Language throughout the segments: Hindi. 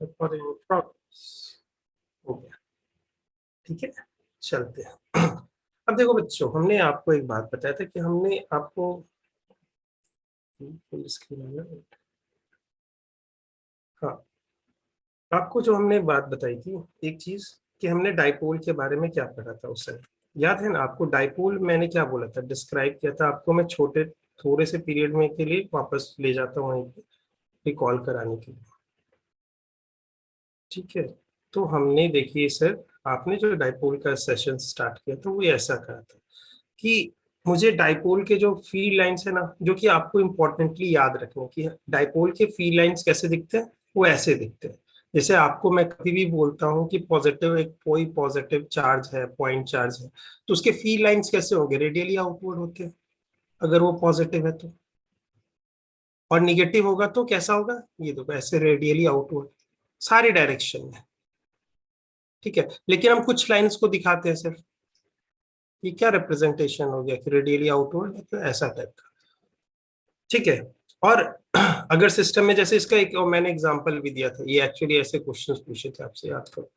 रिकॉर्डिंग प्रोग्रेस हो गया। ठीक है, चलते हैं। अब देखो बच्चों, हमने आपको एक बात बताया था कि हमने आपको फुल स्क्रीन है। हाँ, आपको जो हमने बात बताई थी एक चीज, कि हमने डाइपोल के बारे में क्या पढ़ा था उस समय, याद है ना आपको? डाइपोल मैंने क्या बोला था, डिस्क्राइब किया था आपको मैं छोटे थोड़े से पीरियड में के लिए वापस ले जाता हूँ वहीं पे रिकॉल कराने के लिए। ठीक है, तो हमने देखिए सर, आपने जो डाइपोल का सेशन स्टार्ट किया था वो ऐसा कहा था कि मुझे डाइपोल के जो फील्ड लाइंस है ना, जो कि आपको इंपॉर्टेंटली याद रखना कि डाइपोल के फील्ड लाइंस कैसे दिखते हैं, वो ऐसे दिखते हैं। जैसे आपको मैं कभी भी बोलता हूँ कि पॉजिटिव, एक कोई पॉजिटिव चार्ज है, पॉइंट चार्ज है, तो उसके फील्ड लाइंस कैसे होंगे? रेडियली आउटवर्ड होते हैं अगर वो पॉजिटिव है तो, और निगेटिव होगा तो कैसा होगा? ये देखो ऐसे रेडियली आउटवर्ड सारी डायरेक्शन में। ठीक है, लेकिन हम कुछ लाइंस को दिखाते हैं सिर्फ। ये क्या रिप्रेजेंटेशन हो गया कि रेडियली आउटवर्ड है, तो ऐसा टाइप का। ठीक है, और अगर सिस्टम में जैसे इसका एक और मैंने एग्जांपल भी दिया था, ये एक्चुअली ऐसे क्वेश्चंस पूछे थे आपसे, याद करो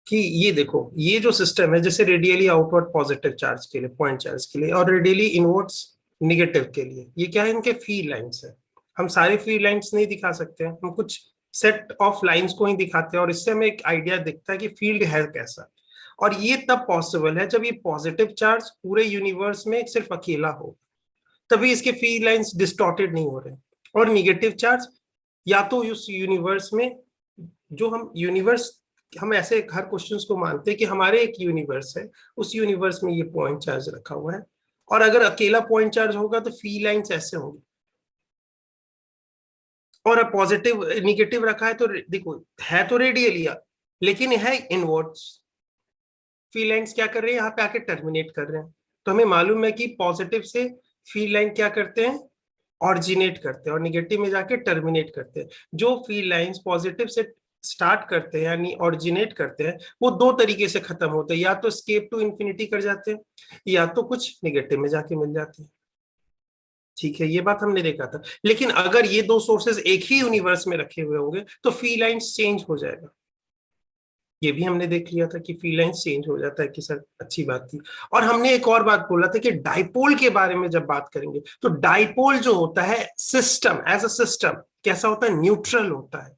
कि ये देखो, ये जो सिस्टम है जैसे रेडियली आउटवर्ड पॉजिटिव चार्ज के लिए, पॉइंट चार्ज के लिए, और रेडियली इनवर्ड्स निगेटिव के लिए, ये क्या है? इनके फील्ड लाइंस है। हम सारे फील्ड लाइंस नहीं दिखा सकते हैं, हम कुछ सेट ऑफ लाइंस को ही दिखाते हैं, और इससे हमें एक आइडिया दिखता है कि फील्ड है कैसा। और ये तब पॉसिबल है जब ये पॉजिटिव चार्ज पूरे यूनिवर्स में सिर्फ अकेला हो, तभी इसके फील्ड लाइंस डिस्टॉर्टेड नहीं हो रहे। और निगेटिव चार्ज या तो उस यूनिवर्स में, जो हम यूनिवर्स, हम ऐसे हर क्वेश्चन को मानते हैं कि हमारे एक यूनिवर्स है, उस यूनिवर्स में ये पॉइंट चार्ज रखा हुआ है, और अगर अकेला पॉइंट चार्ज होगा तो फील्ड लाइंस ऐसे होंगे। और पॉजिटिव निगेटिव रखा है तो देखो, है तो रेडियली, लेकिन है इनवर्ड्स। फील्ड लाइंस क्या कर रहे हैं? यहाँ पे आके टर्मिनेट कर रहे हैं। तो हमें मालूम है कि पॉजिटिव से फील्ड लाइन क्या करते हैं? ऑरिजिनेट करते हैं, और निगेटिव में जाके टर्मिनेट करते हैं। जो फील्ड लाइंस पॉजिटिव से स्टार्ट करते हैं यानी ऑरिजिनेट करते हैं, वो दो तरीके से खत्म होते हैं, या तो स्केप टू इंफिनिटी कर जाते हैं, या तो कुछ निगेटिव में जाके मिल जाते हैं। ठीक है, ये बात हमने देखा था। लेकिन अगर ये दो सोर्सेज एक ही यूनिवर्स में रखे हुए होंगे तो फील्ड लाइंस चेंज हो जाएगा। ये भी हमने देख लिया था कि फील्ड लाइंस चेंज हो जाता है, कि सर अच्छी बात थी। और हमने एक और बात बोला था कि डाइपोल के बारे में जब बात करेंगे तो डाइपोल जो होता है सिस्टम, एज अ सिस्टम कैसा होता है? न्यूट्रल होता है।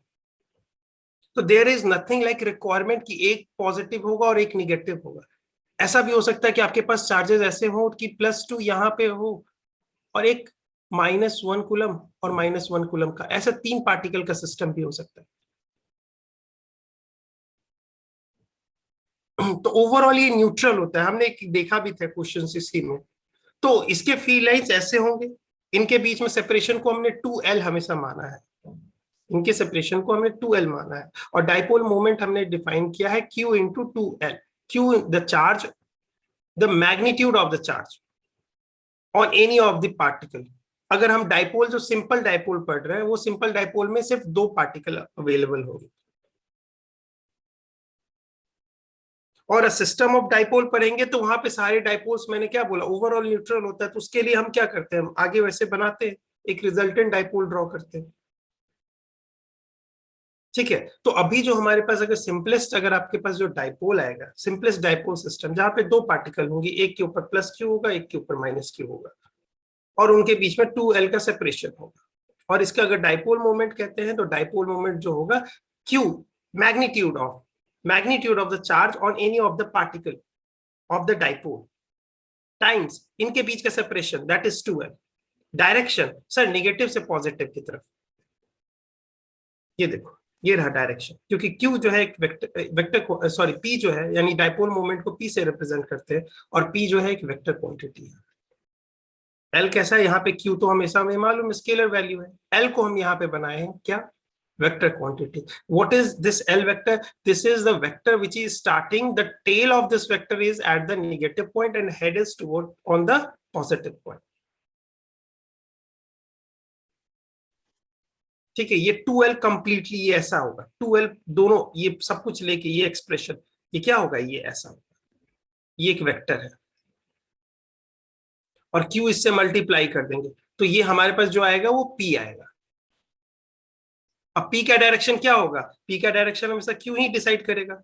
तो there is nothing like requirement कि एक पॉजिटिव होगा और एक निगेटिव होगा। ऐसा भी हो सकता है कि आपके पास चार्जेस ऐसे हो कि +2 यहाँ पे हो, और एक -1 कूलम और -1 कूलम का, ऐसा 3 पार्टिकल का सिस्टम भी हो सकता है। तो ओवरऑल ये न्यूट्रल होता है, हमने देखा भी था क्वेश्चन इसी में। तो इसके फील्ड लाइंस ऐसे होंगे, इनके बीच में सेपरेशन को हमने 2L हमेशा माना है, इनके सेपरेशन को हमने 2L माना है। और डाइपोल मोमेंट हमने डिफाइन किया है Q into 2L। Q the charge, the magnitude of the charge on any of the particle. अगर हम डाइपोल, जो सिंपल डाइपोल पढ़ रहे हैं, वो सिंपल डाइपोल में सिर्फ 2 पार्टिकल अवेलेबल होंगे। और सिस्टम ऑफ डाइपोल पढ़ेंगे तो वहां पे सारे डाइपोल्स, मैंने क्या बोला, ओवरऑल न्यूट्रल होता है। तो उसके लिए हम क्या करते हैं? हम आगे वैसे बनाते हैं, एक रिजल्टेंट डाइपोल ड्रॉ करते हैं। ठीक है, तो अभी जो हमारे पास अगर सिंपलेस्ट, अगर आपके पास जो डाइपोल आएगा, सिंपलेस्ट डाइपोल सिस्टम, जहां पे 2 पार्टिकल होंगे, एक के ऊपर +Q होगा, एक के ऊपर -Q होगा, और उनके बीच में 2L का सेपरेशन होगा। और इसका अगर डाइपोल मोमेंट कहते हैं तो डाइपोल मोमेंट जो होगा Q, magnitude of the charge on any of the particle of the dipole, times इनके बीच का separation, that is 2L। Direction sir negative से पॉजिटिव की तरफ, ये देखो ये रहा डायरेक्शन, क्योंकि Q जो है एक वेक्टर को, सॉरी P जो है, यानी डाइपोल मोमेंट को P से रिप्रेजेंट करते हैं, और P जो है एक वेक्टर क्वांटिटी है। L कैसा है? यहाँ पे Q तो हमेशा हमें मालूम स्केलर वैल्यू है, L को हम यहाँ पे बनाए हैं क्या? Vector quantity. What is this L vector? This is the vector which is starting, the tail of this vector is at the negative point and head is toward on the positive point. ठीक है, ये 2L कंप्लीटली ये ऐसा होगा, 2L दोनों ये सब कुछ लेके ये एक्सप्रेशन, ये क्या होगा? ये ऐसा होगा, ये एक वेक्टर है, और Q इससे मल्टीप्लाई कर देंगे तो ये हमारे पास जो आएगा वो P आएगा। अब पी का डायरेक्शन क्या होगा, पी का डायरेक्शन हमेशा क्यू ही डिसाइड करेगा।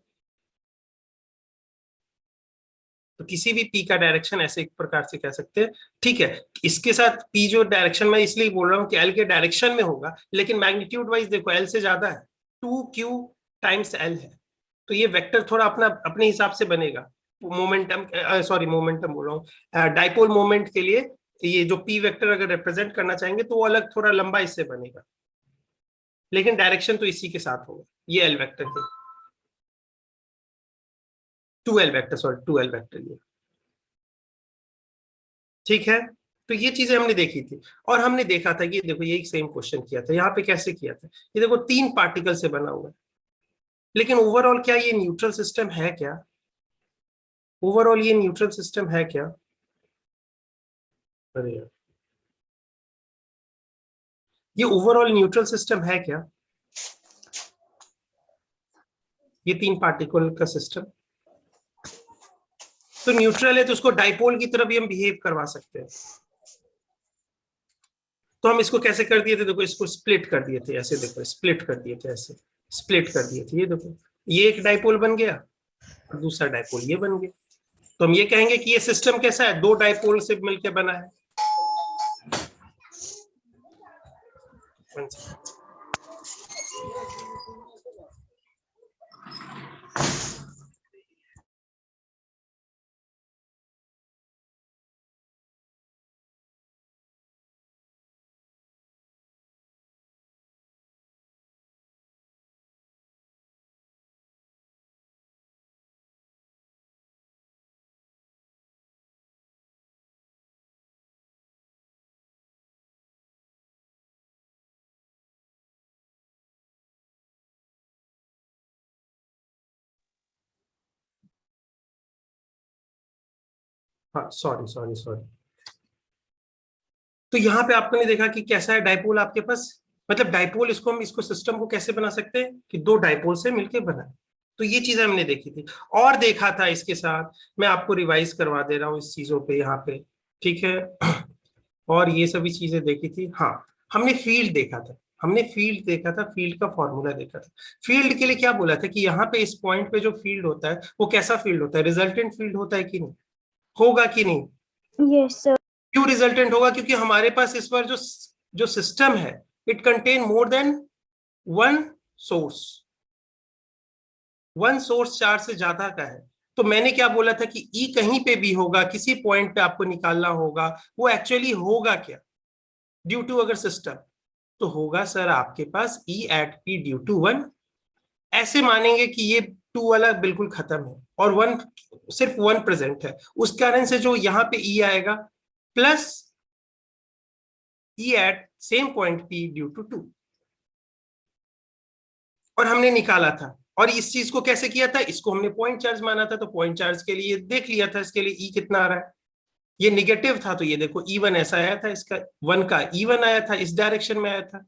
तो किसी भी पी का डायरेक्शन ऐसे एक प्रकार से कह सकते हैं। ठीक है, इसके साथ पी जो डायरेक्शन में इसलिए बोल रहा हूँ कि एल के डायरेक्शन में होगा, लेकिन मैग्नीट्यूड वाइज देखो एल से ज्यादा है, 2q टाइम्स एल है। तो ये वेक्टर थोड़ा अपना अपने हिसाब से बनेगा। मोमेंटम, सॉरी मोमेंटम बोल रहा हूँ, डाइपोल मोमेंट के लिए ये जो पी वेक्टर अगर रिप्रेजेंट करना चाहेंगे तो वो अलग थोड़ा लंबा इससे बनेगा, लेकिन डायरेक्शन तो इसी के साथ होगा, ये एल वेक्टर के, 2l vector, sorry 2l vector ये। ठीक है, तो ये चीजें हमने देखी थी। और हमने देखा था कि देखो ये सेम क्वेश्चन किया था, यहाँ पे कैसे किया था, ये देखो 3 पार्टिकल से बना हुआ है, लेकिन ओवरऑल क्या ये न्यूट्रल सिस्टम है क्या, ओवरऑल ये न्यूट्रल सिस्टम है क्या? अरे यार, ये ओवरऑल न्यूट्रल सिस्टम है क्या, ये 3 पार्टिकल का सिस्टम? तो न्यूट्रल है तो उसको डाइपोल की तरह भी हम बिहेव करवा सकते हैं। तो हम इसको कैसे कर दिए थे, देखो इसको स्प्लिट कर दिए थे ऐसे, देखो स्प्लिट कर दिए थे ऐसे, स्प्लिट कर दिए थे, ये देखो ये एक डाइपोल बन गया और दूसरा डाइपोल ये बन गया। तो हम ये कहेंगे कि ये सिस्टम कैसा है, 2 डाइपोल से मिलकर बना है। हाँ सॉरी सॉरी सॉरी। तो यहाँ पे आपने देखा कि कैसा है डाइपोल आपके पास, मतलब डाइपोल, इसको हम इसको सिस्टम को कैसे बना सकते हैं कि 2 डाइपोल से मिलके बना है। तो ये चीजें हमने देखी थी और देखा था इसके साथ, मैं आपको रिवाइज करवा दे रहा हूँ इस चीजों पे यहाँ पे। ठीक है, और ये सभी चीजें देखी थी। हाँ, हमने फील्ड देखा था, हमने फील्ड देखा था, फील्ड का फॉर्मूला देखा था। फील्ड के लिए क्या बोला था कि यहाँ पे इस पॉइंट पे जो फील्ड होता है वो कैसा फील्ड होता है, रिजल्टेंट फील्ड होता है कि नहीं, होगा कि नहीं? Yes sir. क्यों रिजल्टेंट होगा, क्योंकि हमारे पास इस बार जो जो सिस्टम है it contain more than one source, one source 4 से ज्यादा का है। तो मैंने क्या बोला था कि ई कहीं पे भी होगा, किसी पॉइंट पे आपको निकालना होगा, वो एक्चुअली होगा क्या ड्यू टू अगर सिस्टम, तो होगा सर आपके पास ई एट पी ड्यू टू 1। ऐसे मानेंगे कि ये 2 वाला बिल्कुल खत्म है और 1, सिर्फ 1 प्रेजेंट है, उस कारण से जो यहाँ पे ई आएगा plus E at same point P due to 2। और हमने निकाला था, और इस चीज को कैसे किया था, इसको हमने पॉइंट चार्ज माना था, तो पॉइंट चार्ज के लिए देख लिया था इसके लिए ई कितना आ रहा है, ये निगेटिव था तो ये देखो E1 ऐसा आया था, इसका 1 का E1 आया था, इस डायरेक्शन में आया था,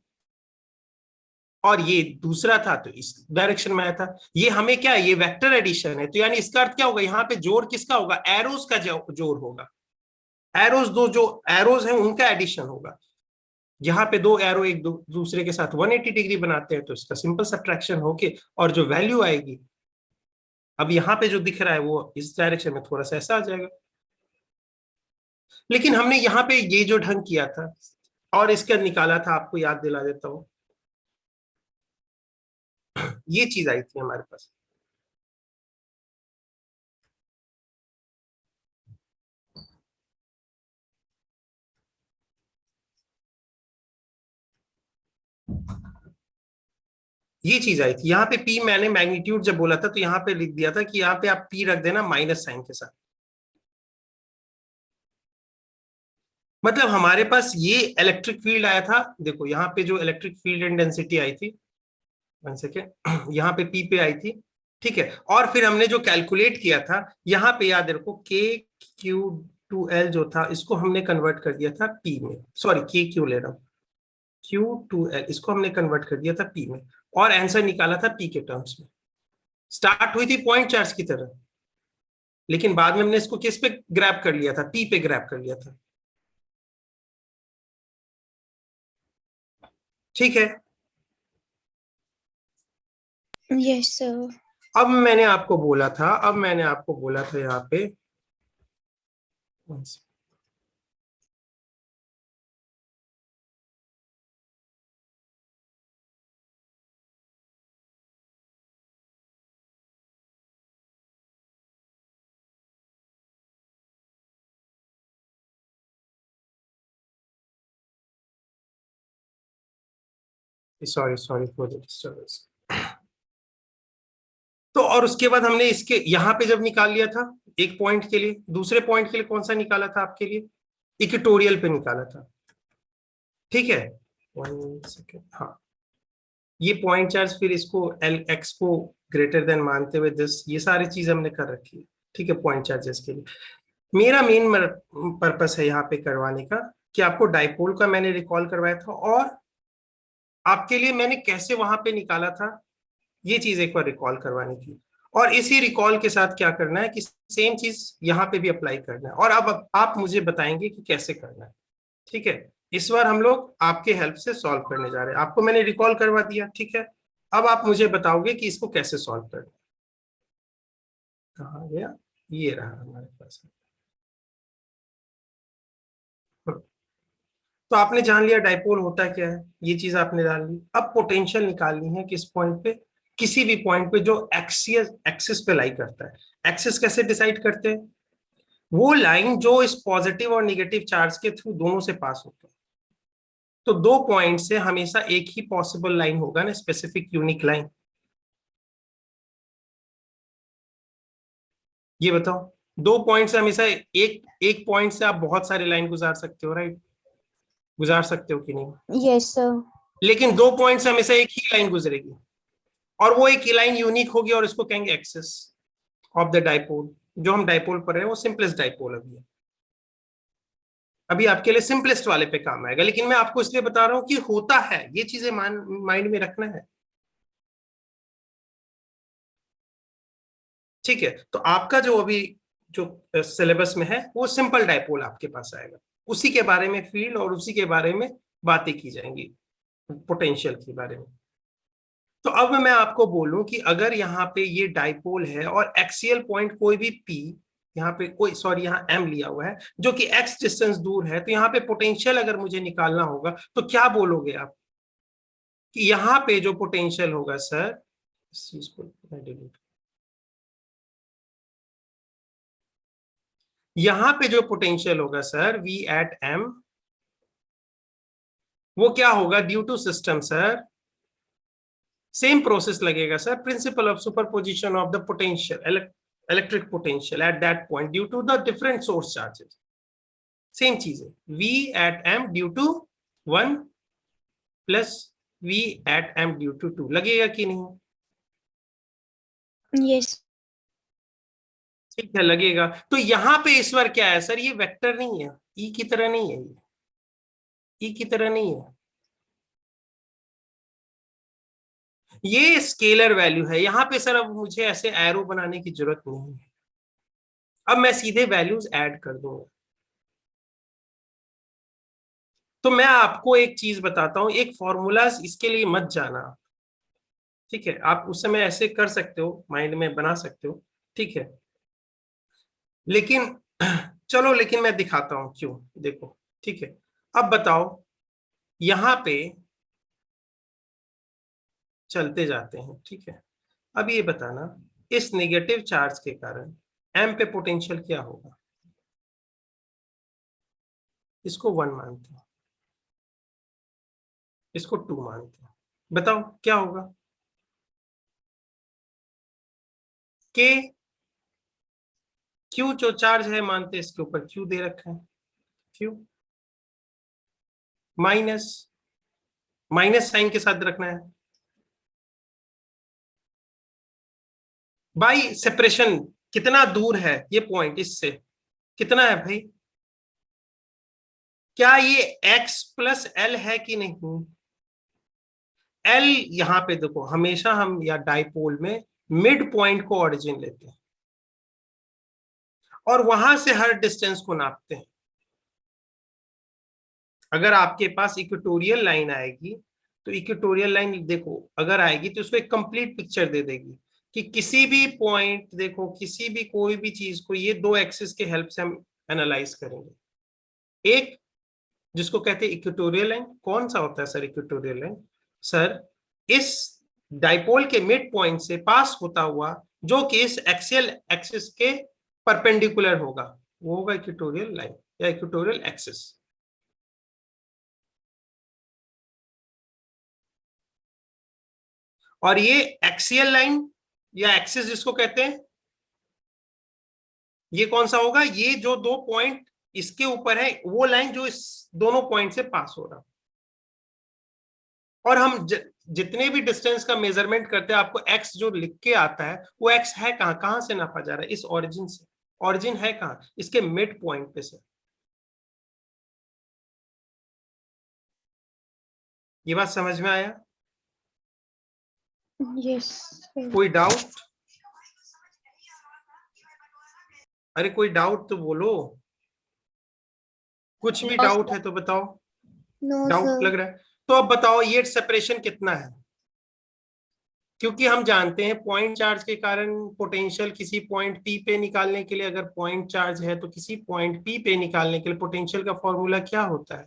और ये दूसरा था तो इस डायरेक्शन में आया था। ये हमें क्या है, ये वेक्टर एडिशन है, तो यानी इसका अर्थ क्या होगा, यहाँ पे जोर किसका होगा, एरोज का जोर होगा, एरोज, दो जो एरोज हैं उनका एडिशन होगा। यहाँ पे 2 एरो एक दूसरे के साथ 180 डिग्री बनाते हैं तो इसका सिंपल सब्ट्रैक्शन होके और जो वैल्यू आएगी, अब यहाँ पे जो दिख रहा है वो इस डायरेक्शन में थोड़ा सा ऐसा आ जाएगा। लेकिन हमने यहाँ पे ये जो ढंग किया था और इसका निकाला था, आपको याद दिला देता हूं, ये चीज आई थी हमारे पास। ये चीज आई थी यहाँ पे, पी मैंने मैग्नीट्यूड जब बोला था तो यहाँ पे लिख दिया था कि यहाँ पे आप पी रख देना माइनस साइन के साथ। मतलब हमारे पास ये इलेक्ट्रिक फील्ड आया था, देखो यहाँ पे जो इलेक्ट्रिक फील्ड एंड डेंसिटी आई थी, वन सेकेंड, यहाँ पे पी पे आई थी। ठीक है, और फिर हमने जो कैलकुलेट किया था, यहाँ पे याद रखो के क्यू टू एल जो था इसको हमने कन्वर्ट कर दिया था पी में, सॉरी के क्यू ले रहा हूँ, क्यू टू एल इसको हमने कन्वर्ट कर दिया था पी में, और आंसर निकाला था पी के टर्म्स में। स्टार्ट हुई थी पॉइंट चार्ज की तरह, लेकिन बाद में हमने इसको किस पे ग्रैब कर लिया था, पी पे ग्रैब कर लिया था। ठीक है, यस सर। अब मैंने आपको बोला था यहाँ पे, sorry sorry for the disturbance. तो और उसके बाद हमने इसके यहाँ पे जब निकाल लिया था एक पॉइंट के लिए, दूसरे पॉइंट के लिए कौन सा निकाला था आपके लिए, इक्वेटोरियल पे निकाला था, ठीक है। 1 सेकेंड, हाँ, ये पॉइंट चार्ज, फिर इसको एल एक्स को ग्रेटर देन मानते हुए दिस, ये सारी चीज हमने कर रखी है, ठीक है, पॉइंट चार्जेस के लिए। मेरा मेन पर्पस है यहाँ पे करवाने का कि आपको डाइपोल का मैंने रिकॉल करवाया था, और आपके लिए मैंने कैसे वहां पे निकाला था ये चीज एक बार रिकॉल करवानी थी। और इसी रिकॉल के साथ क्या करना है कि सेम चीज यहाँ पे भी अप्लाई करना है, और अब आप मुझे बताएंगे कि कैसे करना है, ठीक है। इस बार हम लोग आपके हेल्प से सॉल्व करने जा रहे हैं, आपको मैंने रिकॉल करवा दिया, ठीक है। अब आप मुझे बताओगे कि इसको कैसे सॉल्व करना है। कहाँ गया, ये रहा हमारे पास। तो आपने जान लिया डाइपोल होता क्या है, ये चीज आपने जान ली। अब पोटेंशियल निकालनी है किस पॉइंट पे, किसी भी पॉइंट पे जो एक्सिस एक्सिस पे लाई करता है। एक्सिस कैसे डिसाइड करते हैं, वो लाइन जो इस पॉजिटिव और निगेटिव चार्ज के थ्रू दोनों से पास होता है। तो दो पॉइंट से हमेशा एक ही पॉसिबल लाइन होगा ना, स्पेसिफिक यूनिक लाइन। ये बताओ, दो पॉइंट से हमेशा एक एक पॉइंट से आप बहुत सारे लाइन गुजार सकते हो, राइट, गुजार सकते हो कि नहीं। Yes sir. लेकिन दो पॉइंट से हमेशा एक ही लाइन गुजरेगी, और वो एक लाइन यूनिक होगी, और इसको कहेंगे एक्सिस ऑफ द डाइपोल। जो हम डाइपोल पर है वो सिंपलेस्ट डाइपोल अभी है, अभी आपके लिए सिंपलेस्ट वाले पे काम आएगा, लेकिन मैं आपको इसलिए बता रहा हूं कि होता है, ये चीजें माइंड में रखना है, ठीक है। तो आपका जो अभी जो सिलेबस में है वो सिंपल डाइपोल आपके पास आएगा, उसी के बारे में फील्ड और उसी के बारे में बातें की जाएंगी, पोटेंशियल के बारे में। तो अब मैं आपको बोलूं कि अगर यहाँ पे ये डाइपोल है और एक्सियल पॉइंट कोई भी पी, यहाँ पे कोई, सॉरी यहाँ एम लिया हुआ है जो कि एक्स डिस्टेंस दूर है, तो यहाँ पे पोटेंशियल अगर मुझे निकालना होगा तो क्या बोलोगे आप कि यहाँ पे जो पोटेंशियल होगा सर, इस चीज को मैं डिलीट, यहाँ पे जो पोटेंशियल होगा सर वी एट एम, वो क्या होगा due to system sir, same process लगेगा sir, principle of superposition of the potential, electric potential at that point due to the different source charges, same चीज है, v at m due to 1 plus v at m due to 2, लगेगा कि नहीं। यस। ठीक है, लगेगा। तो यहाँ पे इस बार क्या है सर, ये वेक्टर नहीं है, ई की तरह नहीं है, ये ई की तरह नहीं है, ये स्केलर वैल्यू है यहाँ पे सर। अब मुझे ऐसे एरो बनाने की जरूरत नहीं है, अब मैं सीधे वैल्यूज ऐड कर दूंगा। तो मैं आपको एक चीज बताता हूं, एक फॉर्मूला इसके लिए मत जाना, ठीक है। आप उस समय ऐसे कर सकते हो, माइंड में बना सकते हो, ठीक है। लेकिन चलो, लेकिन मैं दिखाता हूं क्यों, देखो, ठीक है। अब बताओ, यहां पे चलते जाते हैं, ठीक है। अब ये बताना, इस नेगेटिव चार्ज के कारण एम पे पोटेंशियल क्या होगा, इसको 1 मानते हैं, इसको 2 मानते हैं, बताओ क्या होगा। के क्यू जो चार्ज है मानते हैं, इसके ऊपर क्यू दे रखा है, क्यू माइनस, माइनस साइन के साथ रखना है, बाई सेपरेशन, कितना दूर है ये पॉइंट इससे, कितना है भाई, क्या ये x प्लस एल है कि नहीं। एल, यहां पे देखो, हमेशा हम या डाइपोल में मिड पॉइंट को ओरिजिन लेते हैं और वहां से हर डिस्टेंस को नापते हैं। अगर आपके पास इक्वेटोरियल लाइन आएगी तो इक्वेटोरियल लाइन देखो अगर आएगी तो उसको एक कंप्लीट पिक्चर दे देगी कि किसी भी पॉइंट, देखो किसी भी कोई भी चीज को ये दो एक्सिस के हेल्प से हम एनालाइज करेंगे। एक जिसको कहते हैं इक्वेटोरियल लाइन, कौन सा होता है सर इक्वेटोरियल लाइन? सर इस डाइपोल के मिड पॉइंट से पास होता हुआ जो कि इस एक्सियल एक्सिस के परपेंडिकुलर होगा, वो होगा इक्वेटोरियल लाइन या इक्वेटोरियल एक्सिस। और ये एक्सियल लाइन या एक्सिस जिसको कहते हैं, ये कौन सा होगा? ये जो दो पॉइंट इसके ऊपर है वो लाइन जो इस दोनों पॉइंट से पास हो रहा। और हम जितने भी डिस्टेंस का मेजरमेंट करते हैं आपको एक्स जो लिख के आता है वो एक्स है कहां, कहां से नापा जा रहा है? इस ओरिजिन से। ओरिजिन है कहां? इसके मिड पॉइंट पे से। ये बात समझ में आया? यस। कोई डाउट? अरे कोई डाउट तो बोलो, कुछ भी डाउट है तो बताओ। No doubt sir. लग रहा है तो अब बताओ ये सेपरेशन कितना है? क्योंकि हम जानते हैं पॉइंट चार्ज के कारण पोटेंशियल किसी पॉइंट पी पे निकालने के लिए, अगर पॉइंट चार्ज है तो किसी पॉइंट पी पे निकालने के लिए पोटेंशियल का फॉर्मूला क्या होता है?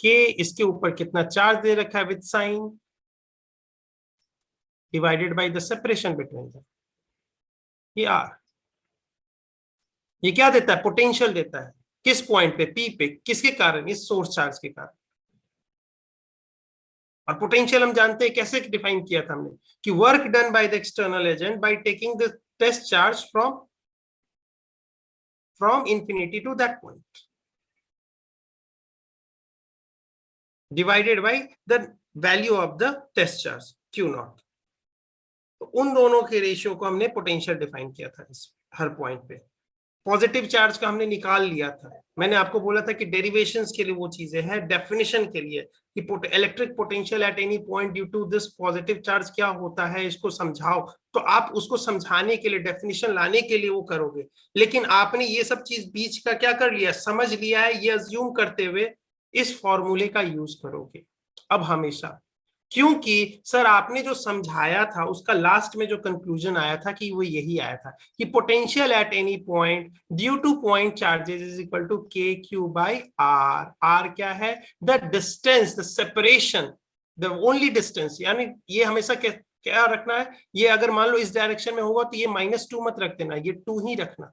के इसके ऊपर कितना चार्ज दे रखा है with sine divided by the separation between the, ये आर। ये क्या देता है? पोटेंशियल देता है। किस पॉइंट पे? पी पे। किसके कारण? इस सोर्स चार्ज के कारण। और पोटेंशियल हम जानते हैं कैसे डिफाइन किया था हमने, कि work done by the external agent by taking the test charge from infinity to that point divided by the value of the test charge Q naught. तो उन दोनों के रेशियो को हमने पोटेंशियल डिफाइन किया था इस हर पॉइंट पे। पॉजिटिव चार्ज का हमने निकाल लिया था। मैंने आपको बोला था कि डेरिवेशंस के लिए वो चीजें हैं, डेफिनेशन के लिए कि electric potential at any point due to this positive charge क्या होता है, इसको समझाओ। तो आप उसको समझाने के लिए, डेफिनेशन लाने के लिए वो करोगे। लेकिन आपने ये सब चीज बीच का क्या कर लिया, समझ लिया है, ये अज्यूम करते हुए इस फॉर्मूले का यूज करोगे अब हमेशा। क्योंकि सर आपने जो समझाया था उसका लास्ट में जो कंक्लूजन आया था कि वो यही आया था कि potential at any point due to point charges is equal to K Q by R. R क्या है? The distance, the separation, the only distance. यानी ये हमेशा क्या रखना है? ये अगर मान लो इस डायरेक्शन में होगा तो ये -2 मत रख देना, ये 2 ही रखना।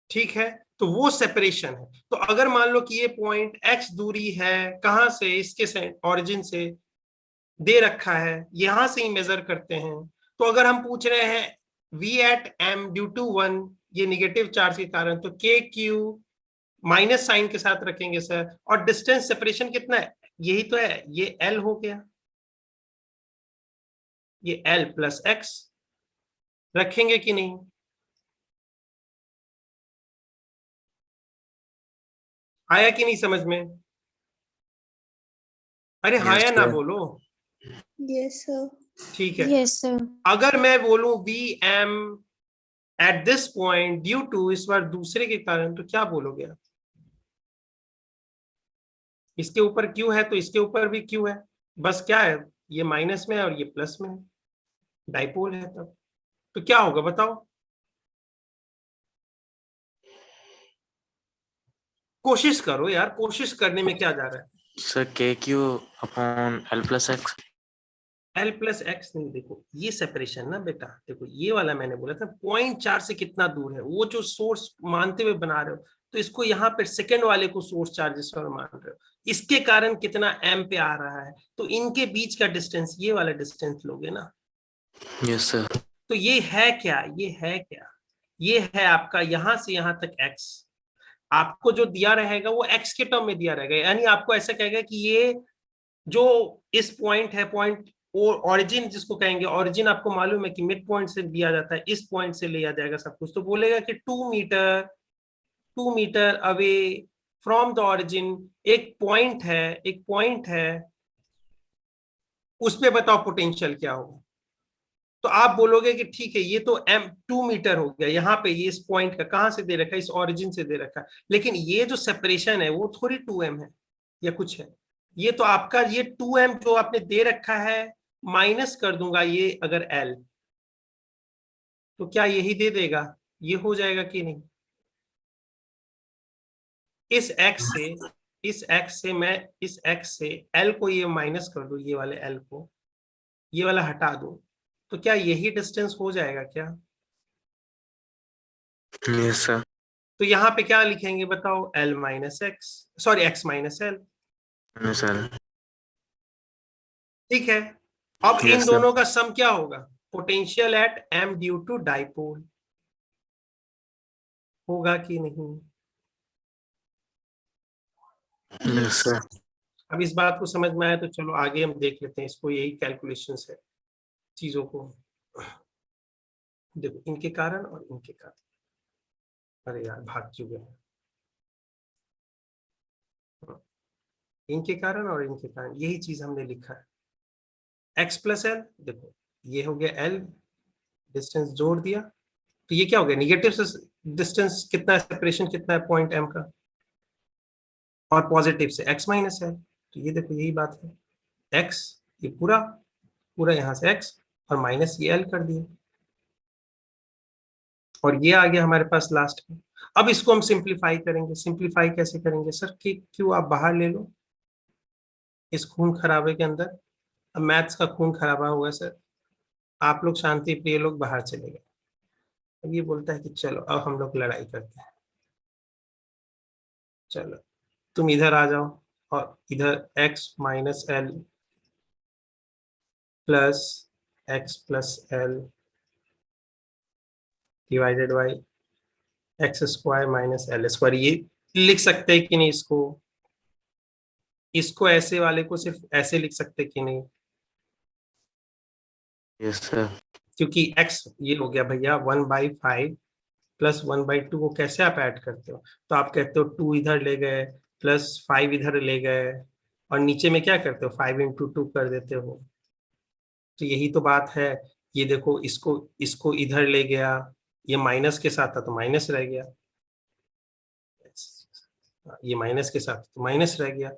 ठीक है, तो वो सेपरेशन है। तो अगर मान लो कि ये पॉइंट x दूरी है कहां से, इसके से ओरिजिन से दे रखा है, यहां से ही मेजर करते हैं। तो अगर हम पूछ रहे हैं v at m due to 1, ये निगेटिव चार्ज के कारण, तो के क्यू माइनस साइन के साथ रखेंगे सर। और डिस्टेंस सेपरेशन कितना है? यही तो है, ये l हो गया, ये l प्लस एक्स रखेंगे कि नहीं? आया कि नहीं समझ में? अरे हाँ या यस ना सर। बोलो। Yes sir. ठीक है, यस सर। अगर मैं बोलूं V M at this point due to, इस बार दूसरे के कारण, तो क्या बोलोगे आप? इसके ऊपर क्यू है तो इसके ऊपर भी क्यू है, बस क्या है, ये माइनस में है और ये प्लस में है, डाइपोल है तब। तो क्या होगा बताओ? कोशिश करो यार, कोशिश करने में क्या जा रहा है? सर के Q upon L plus x. L plus x नहीं, देखो ये सेपरेशन ना बेटा, देखो ये वाला मैंने बोला था पॉइंट 4 से कितना दूर है, वो जो सोर्स मानते हुए बना रहे हो, तो इसको यहाँ पे सेकंड वाले को सोर्स चार्जेस पर मान रहे हो, इसके कारण कितना एम पे आ रहा है, तो इनके बीच का डिस्टेंस, ये वाला डिस्टेंस लोगे ना। Yes sir. तो ये है क्या, ये है क्या? ये है आपका यहां से यहां तक एक्स। आपको जो दिया रहेगा वो एक्स के टर्म में दिया रहेगा, यानी आपको ऐसा कहेगा कि ये जो इस पॉइंट है, पॉइंट ओरिजिन जिसको कहेंगे, ओरिजिन आपको मालूम है कि मिड पॉइंट से दिया जाता है, इस पॉइंट से लिया जाएगा सब कुछ, तो बोलेगा कि 2 meter away from the origin एक पॉइंट है, एक पॉइंट है, उस पे बताओ पोटेंशियल क्या होगा। तो तो आप बोलोगे कि ठीक है ये तो m2 मीटर हो गया, यहाँ पे ये इस पॉइंट का कहां से दे रखा है, इस ओरिजिन से दे रखा है, लेकिन ये जो सेपरेशन है वो थोड़ी 2m है या कुछ है। ये तो आपका ये 2m जो आपने दे रखा है माइनस कर दूंगा ये अगर l, तो क्या यही दे देगा, ये हो जाएगा कि नहीं। इस x से मैं इस x से l को ये माइनस कर दूं, ये वाले l को ये वाला हटा दूं, तो क्या यही डिस्टेंस हो जाएगा क्या। Yes sir. तो यहाँ पे क्या लिखेंगे बताओ, l minus x, sorry x minus l। Yes sir. ठीक है, अब इन यस सर। दोनों का सम क्या होगा, potential at m due to dipole, होगा कि नहीं। Yes sir. अब इस बात को समझ में आया तो चलो आगे हम देख लेते हैं इसको, यही कैलकुलेशन है चीजों को। देखो इनके कारण और इनके कारण, अरे यार भाग चुके हैं, इनके कारण और इनके कारण, यही चीज हमने लिखा है x प्लस एल। देखो ये हो गया l, डिस्टेंस जोड़ दिया, तो ये क्या हो गया, निगेटिव से डिस्टेंस कितना है, सेपरेशन कितना है पॉइंट m का, और पॉजिटिव से x माइनस एल, तो ये देखो यही बात है, x ये पूरा पूरा यहाँ से x और माइनस ये l कर दिया, और ये आ गया हमारे पास लास्ट में। अब इसको हम सिंप्लीफाई करेंगे, सिंप्लीफाई कैसे करेंगे सर, कि क्यों आप बाहर ले लो इस खून खराबे के अंदर, अब मैथ्स का खून खराबा हुआ सर, आप लोग शांति प्रिय लोग बाहर चले गए। अब ये बोलता है कि चलो अब हम लोग लड़ाई करते हैं, चलो तुम इधर आ जाओ, और इधर x minus L plus x plus L divided by x square minus L square, ये लिख सकते हैं कि नहीं इसको, इसको ऐसे वाले को सिर्फ ऐसे लिख सकते हैं कि नहीं, यस सर। क्योंकि x ये हो गया भैया 1/5 प्लस 1/2 को कैसे आप ऐड करते हो, तो आप कहते हो 2 इधर ले गए प्लस 5 इधर ले गए, और नीचे में क्या करते हो 5 इंटू 2 कर देते हो, तो यही तो बात है। ये देखो इसको इसको इधर ले गया, ये माइनस के साथ था तो माइनस रह गया, ये माइनस के साथ तो माइनस रह गया,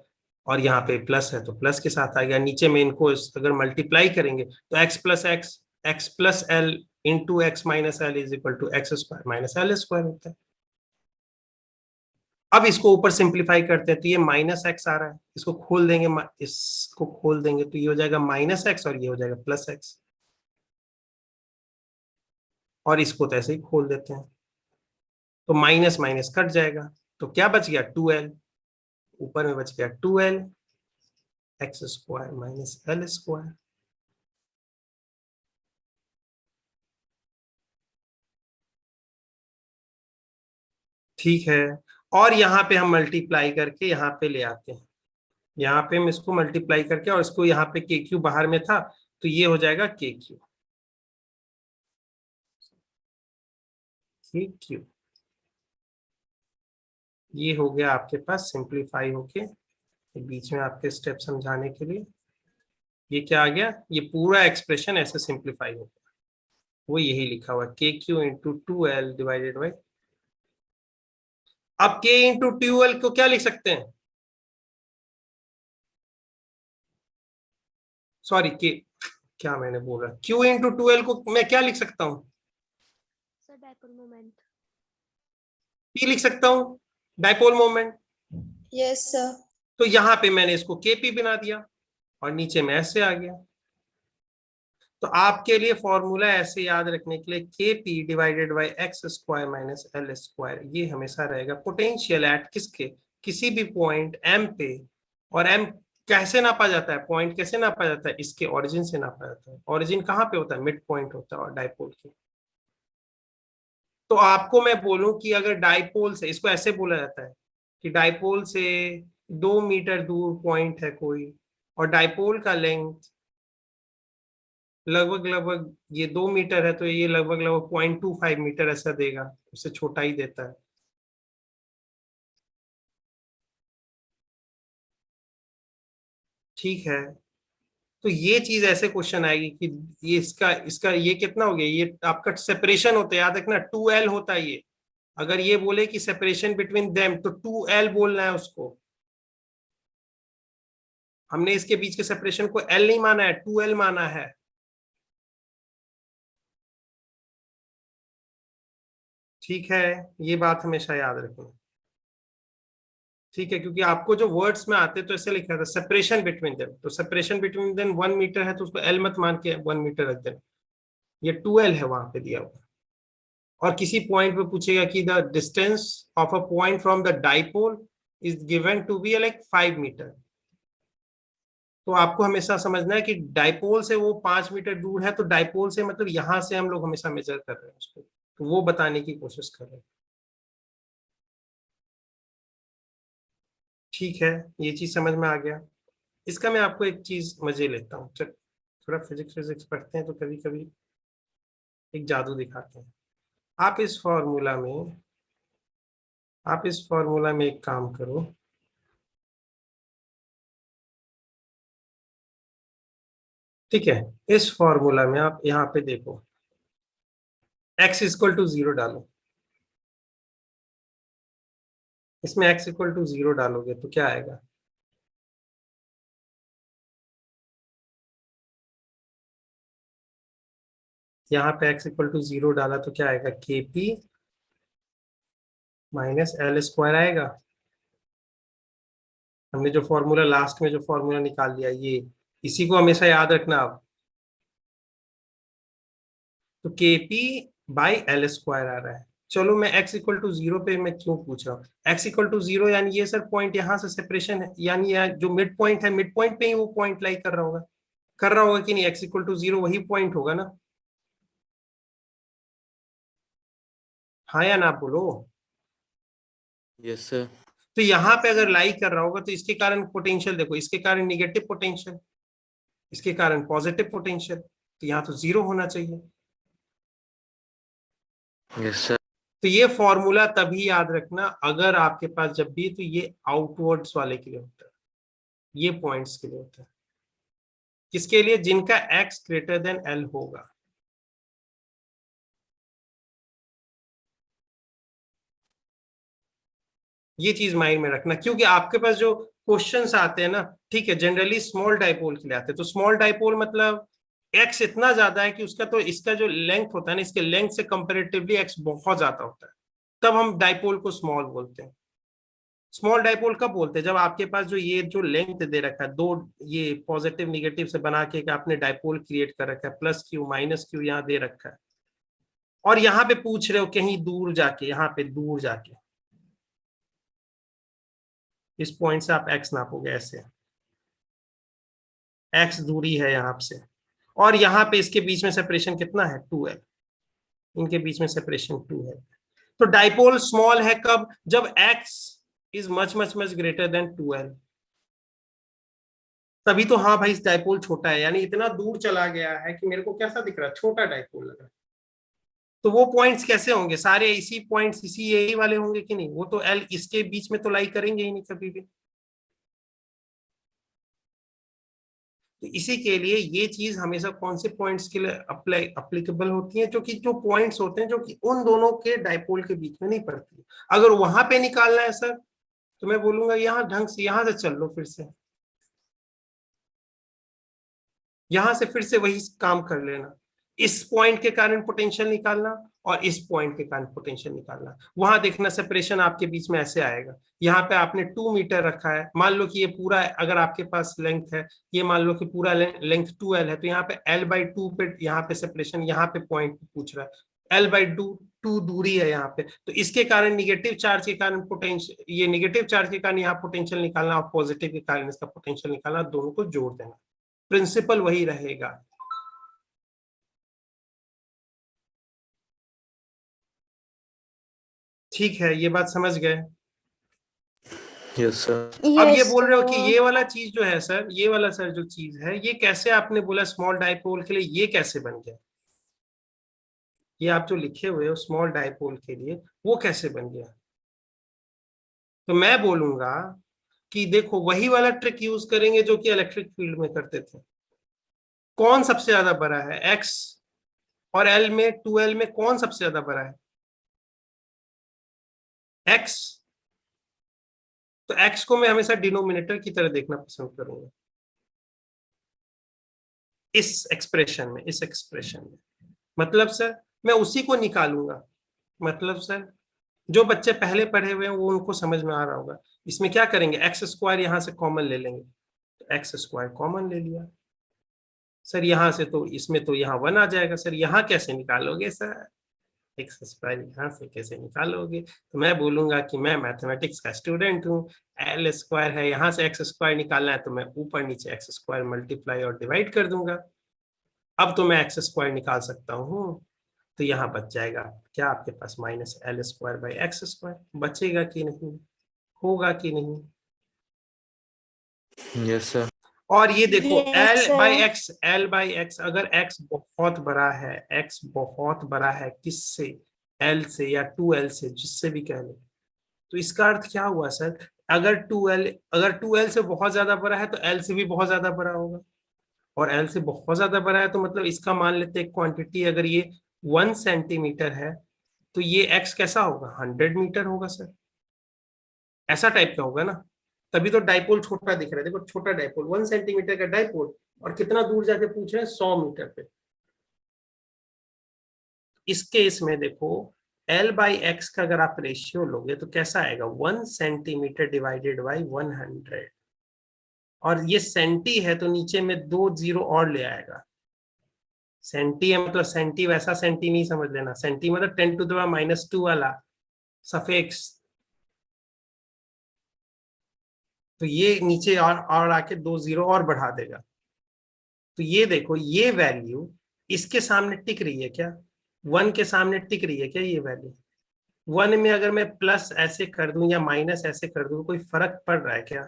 और यहाँ पे प्लस है तो प्लस के साथ आ गया, नीचे में इनको अगर मल्टीप्लाई करेंगे तो X plus L into X minus L is equal to X square minus L square होता है। अब इसको ऊपर सिंप्लीफाई करते हैं तो ये माइनस एक्स आ रहा है, इसको खोल देंगे, इसको खोल देंगे तो ये हो जाएगा माइनस एक्स और ये हो जाएगा प्लस एक्स, और इसको तो ऐसे ही खोल देते हैं तो माइनस माइनस कट जाएगा, तो क्या बच गया 2l, ऊपर में बच गया 2l x square minus L square. ठीक है, और यहाँ पे हम मल्टीप्लाई करके यहाँ पे ले आते हैं, यहाँ पे हम इसको मल्टीप्लाई करके, और इसको यहाँ पे के क्यू बाहर में था तो ये हो जाएगा के क्यू, ये हो गया आपके पास सिंप्लीफाई होके, बीच में आपके स्टेप समझाने के लिए ये क्या आ गया, ये पूरा एक्सप्रेशन ऐसे सिंप्लीफाई हो गया, वो यही लिखा हुआ के Q into 2l divided by, अब k इंटू 2l को क्या लिख सकते हैं, सॉरी के, क्या मैंने बोला, q इंटू 2l को मैं क्या लिख सकता हूँ, सर डाइपोल मोमेंट। p लिख सकता हूँ, डाइपोल मोमेंट। Yes sir. तो यहाँ पे मैंने इसको kp बना दिया और नीचे में ऐसे आ गया, तो आपके लिए फॉर्मूला ऐसे याद रखने के लिए kp divided by x square minus L square, ये हमेशा रहेगा पोटेंशियल एट किसके, किसी भी पॉइंट m पे, और m कैसे नापा जाता है, पॉइंट कैसे नापा जाता है, इसके ओरिजिन से नापा जाता है, ओरिजिन कहाँ पे होता है, मिड पॉइंट होता है और डाइपोल के। तो आपको मैं बोलूं कि अगर डाइपोल से, इसको ऐसे बोला जाता है कि डाइपोल से 2 मीटर दूर पॉइंट है कोई, और डाइपोल का लेंथ लगभग लगभग ये 2 मीटर है, तो ये लगभग लगभग 0.25 मीटर ऐसा देगा, उससे छोटा ही देता है। ठीक है, तो ये चीज ऐसे क्वेश्चन आएगी कि ये इसका इसका ये कितना हो गया, ये आपका सेपरेशन होता है, याद रखना 2L होता है ये। अगर ये बोले कि सेपरेशन बिटवीन देम तो 2L बोलना है उसको। हमने इसके बीच के सेपरेशन को L नहीं माना है, 2L माना है। ठीक है, ये बात हमेशा याद रखना। ठीक है, क्योंकि आपको जो वर्ड्स में आते तो ऐसे लिखा था सेपरेशन बिटवीन देम, तो सेपरेशन बिटवीन देम 1 मीटर है तो उसको L मत मान के 1 मीटर रख देना, ये 2L है वहां पे दिया हुआ। और किसी पॉइंट पे पूछेगा कि the distance of a point from the dipole is given to be like 5 meter. तो आपको हमेशा समझना है कि डाइपोल से वो 5 मीटर दूर है, तो डाइपोल से मतलब यहां से हम लोग हमेशा मेजर कर रहे हैं उसको, तो वो बताने की कोशिश कर रहे हैं। ठीक है, ये चीज समझ में आ गया। इसका मैं आपको एक चीज मजे लेता हूँ, चल थोड़ा फिजिक्स फिजिक्स पढ़ते हैं तो कभी कभी एक जादू दिखाते हैं। आप इस फॉर्मूला में एक काम करो, ठीक है। इस फॉर्मूला में आप यहाँ पे देखो, x इक्वल टू 0 डालो। इसमें x इक्वल टू 0 डालोगे तो क्या आएगा, यहाँ पे x इक्वल टू 0 डाला तो क्या आएगा, KP माइनस L स्क्वायर आएगा। हमने जो फॉर्मूला लास्ट में जो फॉर्मूला निकाल लिया, ये इसी को हमेशा याद रखना आप। तो KP बाई L स्क्वायर आ रहा है। चलो मैं x इक्वल टू 0 पे मैं क्यों पूछ रहा हूँ, x इक्वल टू 0 यानी ये सर पॉइंट यहाँ से सेपरेशन है, यानी जो मिड पॉइंट है, मिड पॉइंट पे ही वो पॉइंट लाई कर रहा होगा कि नहीं, x इक्वल टू 0 वही पॉइंट होगा ना। हाँ या ना बोलो। Yes sir. तो यहाँ पे अगर लाई कर रहा होगा तो इसके कारण पोटेंशियल देखो, इसके कारण निगेटिव पोटेंशियल, इसके कारण पॉजिटिव पोटेंशियल, तो यहाँ तो 0 होना चाहिए। Yes sir. तो ये फॉर्मूला तभी याद रखना अगर आपके पास जब भी, तो ये आउटवर्ड्स वाले के लिए होता है, ये पॉइंट्स के लिए होता है। किसके लिए, जिनका x ग्रेटर देन L होगा। ये चीज माइंड में रखना, क्योंकि आपके पास जो क्वेश्चंस आते हैं ना, ठीक है, जनरली स्मॉल डाइपोल के लिए आते हैं। तो स्मॉल डाइपोल मतलब x इतना ज्यादा है कि उसका तो इसका जो लेंथ होता है ना, इसके लेंथ से कंपेरेटिवली x बहुत ज्यादा होता है, तब हम डाइपोल को स्मॉल बोलते हैं। स्मॉल डाइपोल कब बोलते हैं, जब आपके पास जो ये जो लेंथ दे रखा है, दो ये पॉजिटिव निगेटिव से बना के आपने डाइपोल क्रिएट कर रखा है, प्लस क्यू माइनस क्यू यहाँ दे रखा है, और यहाँ पे पूछ रहे हो कहीं दूर जाके, यहाँ पे दूर जाके इस पॉइंट से आप x नापोगे, ऐसे x दूरी है यहाँ से, और यहाँ पे इसके बीच में सेपरेशन कितना है, 2L, इनके बीच में सेपरेशन 2 है। तो डाइपोल स्मॉल है कब, जब x is much much much greater then 2L, तभी तो हाँ भाई डाइपोल छोटा है, यानी इतना दूर चला गया है कि मेरे को कैसा दिख रहा है, छोटा डाइपोल लग रहा है। तो वो पॉइंट्स कैसे होंगे, सारे इसी पॉइंट्स इसी यही वाले होंगे कि नहीं, वो तो L इसके बीच में तो लाई करेंगे ही नहीं कभी भी। तो इसी के लिए ये चीज हमेशा कौन से पॉइंट्स के लिए अप्लीकेबल होती है, जो पॉइंट्स होते हैं जो कि उन दोनों के डाइपोल के बीच में नहीं पड़ती। अगर वहां पे निकालना है सर, तो मैं बोलूंगा यहाँ ढंग से यहाँ से चल लो, फिर से यहां से फिर से वही काम कर लेना, इस पॉइंट के कारण पोटेंशियल निकालना और इस पॉइंट के कारण पोटेंशियल निकालना। वहां देखना सेपरेशन आपके बीच में ऐसे आएगा, यहाँ पे आपने 2 मीटर रखा है, मान लो कि ये पूरा, अगर आपके पास लेंथ है, ये मान लो कि पूरा लेंथ 2L है, तो यहाँ पे L/2 पे यहाँ पे सेपरेशन, यहाँ पे पॉइंट पूछ रहा है, L/2 दूरी है यहाँ पे, तो इसके कारण निगेटिव चार्ज के कारण पोटेंशियल, ये निगेटिव चार्ज के कारण यहाँ पोटेंशियल निकालना और पॉजिटिव के कारण इसका पोटेंशियल निकालना, दोनों को जोड़ देना, प्रिंसिपल वही रहेगा। ठीक है, ये बात समझ गए। Yes sir. अब ये Yes, बोल रहे हो कि ये वाला चीज जो है सर, ये वाला सर जो चीज है, ये कैसे आपने बोला स्मॉल डाइपोल के लिए ये कैसे बन गया, ये आप जो लिखे हुए हो स्मॉल डाइपोल के लिए वो कैसे बन गया। तो मैं बोलूंगा कि देखो वही वाला ट्रिक यूज करेंगे जो कि इलेक्ट्रिक फील्ड में करते थे। कौन सबसे ज्यादा बड़ा है? x और l में 2l में कौन सबसे ज्यादा बड़ा है? x। तो x को मैं हमेशा डिनोमिनेटर की तरह देखना पसंद करूंगा इस एक्सप्रेशन में। मतलब सर मैं उसी को निकालूंगा। मतलब सर जो बच्चे पहले पढ़े हुए हैं वो उनको समझ में आ रहा होगा। इसमें क्या करेंगे, एक्स स्क्वायर यहां से कॉमन ले लेंगे, तो एक्स स्क्वायर कॉमन ले लिया सर यहां से, तो इसमें तो यहाँ 1 आ जाएगा सर। यहाँ कैसे निकालोगे सर? एक्स स्क्वायर यहाँ से कैसे निकालोगे? तो मैं बोलूंगा कि मैं मैथमेटिक्स का स्टूडेंट हूँ, एल स्क्वायर है, यहाँ से एक्स स्क्वायर निकालना है तो मैं ऊपर नीचे एक्स स्क्वायर मल्टीप्लाई और डिवाइड कर दूंगा। अब तो मैं एक्स स्क्वायर निकाल सकता हूँ, तो यहाँ बच जाएगा क्या आपके पास, minus L square by x square. बचेगा कि नहीं, होगा कि नहीं? Yes, sir. और ये देखो Yes, एल बाई एक्स, अगर एक्स बहुत बड़ा है, एक्स बहुत बड़ा है किससे? एल से या 2l से, जिससे भी कह लो। तो इसका अर्थ क्या हुआ सर? अगर 2l से बहुत ज्यादा बड़ा है तो l से भी बहुत ज्यादा बड़ा होगा, और l से बहुत ज्यादा बड़ा है तो मतलब इसका मान लेते हैं क्वांटिटी, अगर ये 1 सेंटीमीटर है तो ये x कैसा होगा, 100 मीटर होगा सर। ऐसा टाइप का होगा ना, तभी तो डाइपोल छोटा दिख रहा है। देखो छोटा डाइपोल 1 सेंटीमीटर का डाइपोल, और कितना दूर जाके पूछ रहे हैं, 100 मीटर पे। इस केस में देखो L बाई एक्स का अगर आप रेशियो लोगे तो कैसा आएगा, 1 सेंटीमीटर डिवाइडेड बाई 100। और ये सेंटी है तो नीचे में 2 जीरो और ले आएगा। सेंटी है मतलब सेंटी वैसा सेंटी नहीं समझ लेना, सेंटी मतलब 10 टू द पावर -2 वाला सफिक्स। तो ये नीचे और आके 2 जीरो और बढ़ा देगा। तो ये देखो ये वैल्यू इसके सामने टिक रही है क्या, 1 के सामने टिक रही है क्या ये वैल्यू? 1 में अगर मैं प्लस ऐसे कर दूं या माइनस ऐसे कर दूं, कोई फर्क पड़ रहा है क्या?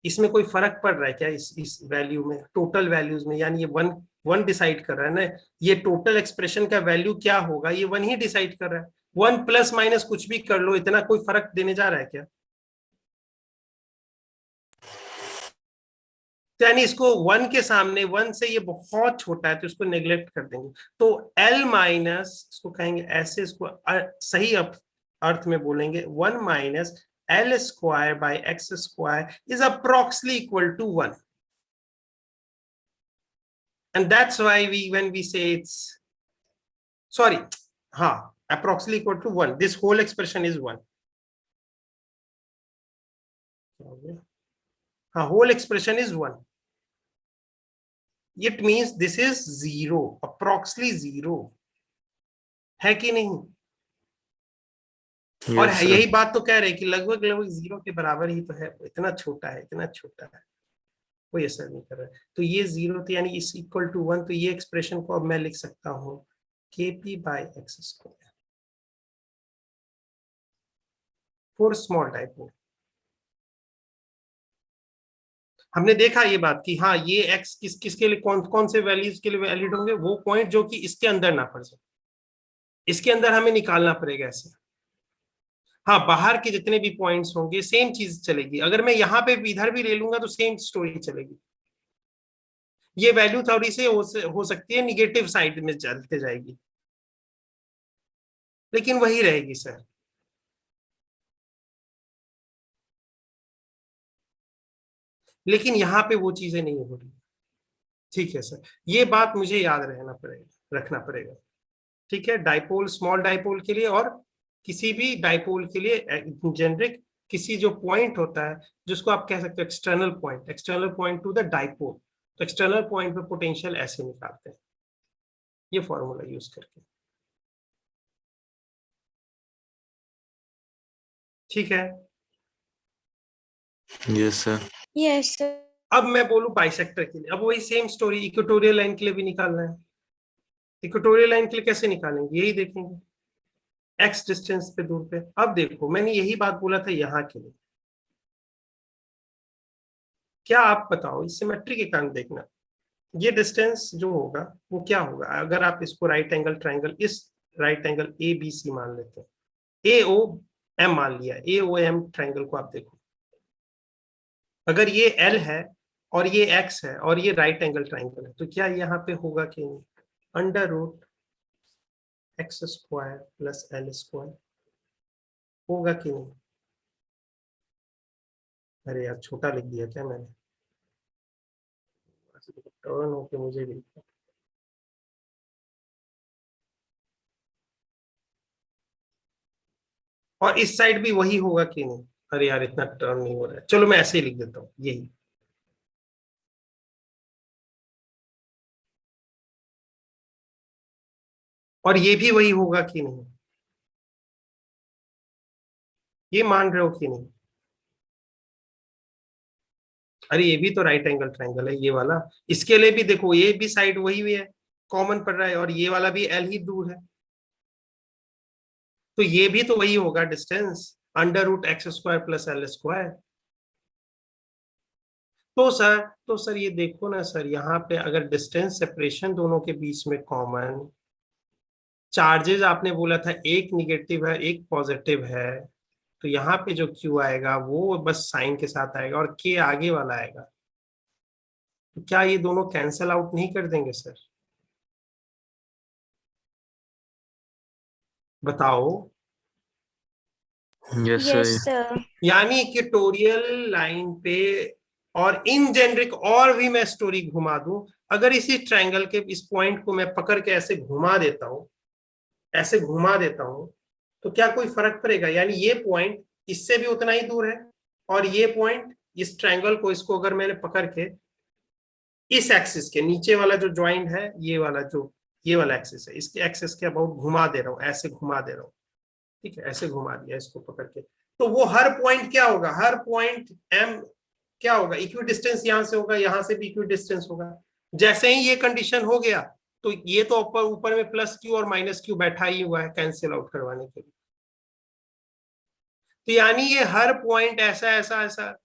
इसमें कोई फर्क पड़ रहा है क्या इस वैल्यू में, टोटल वैल्यूज में? यानी ये वन वन डिसाइड कर रहा है ना, ये टोटल एक्सप्रेशन का वैल्यू क्या होगा ये 1 ही डिसाइड कर रहा है। 1 प्लस माइनस कुछ भी कर लो, इतना कोई फर्क देने जा रहा है क्या? तो यानी इसको 1 के सामने, 1 से ये बहुत छोटा है तो इसको नेग्लेक्ट कर देंगे। तो L माइनस, इसको कहेंगे ऐसे, इसको सही अर्थ में बोलेंगे 1 minus L square by x square is approximately equal to 1। and that's why when we say it's sorry, approximately equal to 1, this whole expression is 1। whole expression is 1, it means this is 0, approximately 0 है कि नहीं? और Yes, sir. यही बात तो कह रहे हैं कि लगभग लगभग 0 के बराबर ही तो है, इतना छोटा है, इतना छोटा है, कोई असर नहीं कर रहा है। तो ये 0 तो यानी इस इक्वल टू 1, तो ये एक्सप्रेशन को अब मैं लिख सकता हूँ kp by x square for small dipole. हमने देखा ये बात कि हाँ ये x किसके लिए, कौन कौन से वैल्यूज के लिए वैलिड होंगे, वो पॉइंट जो कि इसके अंदर ना फंसे, इसके अंदर हमें निकालना पड़ेगा ऐसे। हाँ बाहर के जितने भी पॉइंट्स होंगे सेम चीज चलेगी, अगर मैं यहाँ पे इधर भी ले लूंगा तो सेम स्टोरी चलेगी। ये वैल्यू थोड़ी सी हो सकती है निगेटिव साइड में चलते जाएगी, लेकिन वही रहेगी सर। लेकिन यहाँ पे वो चीजें नहीं हो रही। ठीक है सर, ये बात मुझे याद रखना पड़ेगा। ठीक है, डाइपोल स्मॉल डाइपोल के लिए और किसी भी डाइपोल के लिए जेनरिक किसी जो पॉइंट होता है जिसको आप कह सकते हो external point two the dipole, तो एक्सटर्नल पॉइंट पे पोटेंशियल ऐसे निकालते हैं ये फॉर्मूला यूज करके। ठीक है, Yes, sir. Yes, sir. अब मैं बोलूं बाइसेक्टर के लिए, अब वही सेम स्टोरी इक्वेटोरियल लाइन के लिए भी निकालना है। इक्वेटोरियल लाइन के लिए कैसे निकालेंगे यही देखेंगे, एक्स डिस्टेंस पे दूर पे। अब देखो मैंने यही बात बोला था यहाँ के लिए, क्या आप बताओ इस सिमेट्री के कारण देखना, ये डिस्टेंस जो होगा वो क्या होगा अगर आप इसको राइट एंगल ट्राइंगल, इस right angle A B C मान लेते हैं, ए ओ एम मान लिया, ए ओ एम ट्राइंगल को आप देखो, अगर ये एल है और ये x है और ये राइट एंगल ट्राइंगल है, तो क्या यहाँ पे होगा कि नहीं? Under root X square plus L square होगा कि नहीं? अरे यार छोटा लिख दिया क्या मैंने? टर्न होके मुझे भी लिखना। और इस साइड भी वही होगा कि नहीं? अरे यार इतना टर्न नहीं हो रहा है, चलो मैं ऐसे ही लिख देता हूँ यही। और ये भी वही होगा कि नहीं? ये मान रहे हो कि नहीं? अरे ये भी तो राइट एंगल ट्राइंगल है ये वाला, इसके लिए भी देखो ये भी साइड वही भी है, कॉमन पड़ रहा है, और ये वाला भी एल ही दूर है, तो ये भी तो वही होगा distance, under root X square plus L square. तो सर ये देखो ना सर, यहाँ पे अगर डिस्टेंस सेपरेशन दोनों के बीच में कॉमन, चार्जेस आपने बोला था एक निगेटिव है एक पॉजिटिव है, तो यहाँ पे जो क्यू आएगा वो बस साइन के साथ आएगा और के आगे वाला आएगा, तो क्या ये दोनों कैंसल आउट नहीं कर देंगे सर? बताओ। Yes, Yes, sir. sir. यानी इक्वेटोरियल लाइन पे, और इन जेनरिक और भी मैं स्टोरी घुमा दूं, अगर इसी ट्रायंगल के इस पॉइंट को मैं पकड़ के ऐसे घुमा देता हूं, ऐसे घुमा देता हूं, तो क्या कोई फर्क पड़ेगा? यानी ये पॉइंट इससे भी उतना ही दूर है, और ये पॉइंट इस ट्रायंगल को, इसको अगर मैंने पकड़ के इस एक्सिस के नीचे वाला जो ज्वाइंट है, ये वाला जो ये वाला एक्सिस है, इसके एक्सिस के अबाउट घुमा दे रहा हूं, ऐसे घुमा दे रहा हूं, ठीक है, ऐसे घुमा दिया इसको पकड़ के, तो वो हर पॉइंट क्या होगा? हर पॉइंट एम क्या होगा? इक्वी डिस्टेंस यहां से होगा, यहां से भी इक्वी डिस्टेंस होगा। जैसे ही ये कंडीशन हो गया, तो ये तो ऊपर ऊपर में प्लस क्यू और माइनस क्यू बैठा ही हुआ है कैंसिल आउट करवाने के लिए, तो यानी ये हर पॉइंट ऐसा ऐसा ऐसा,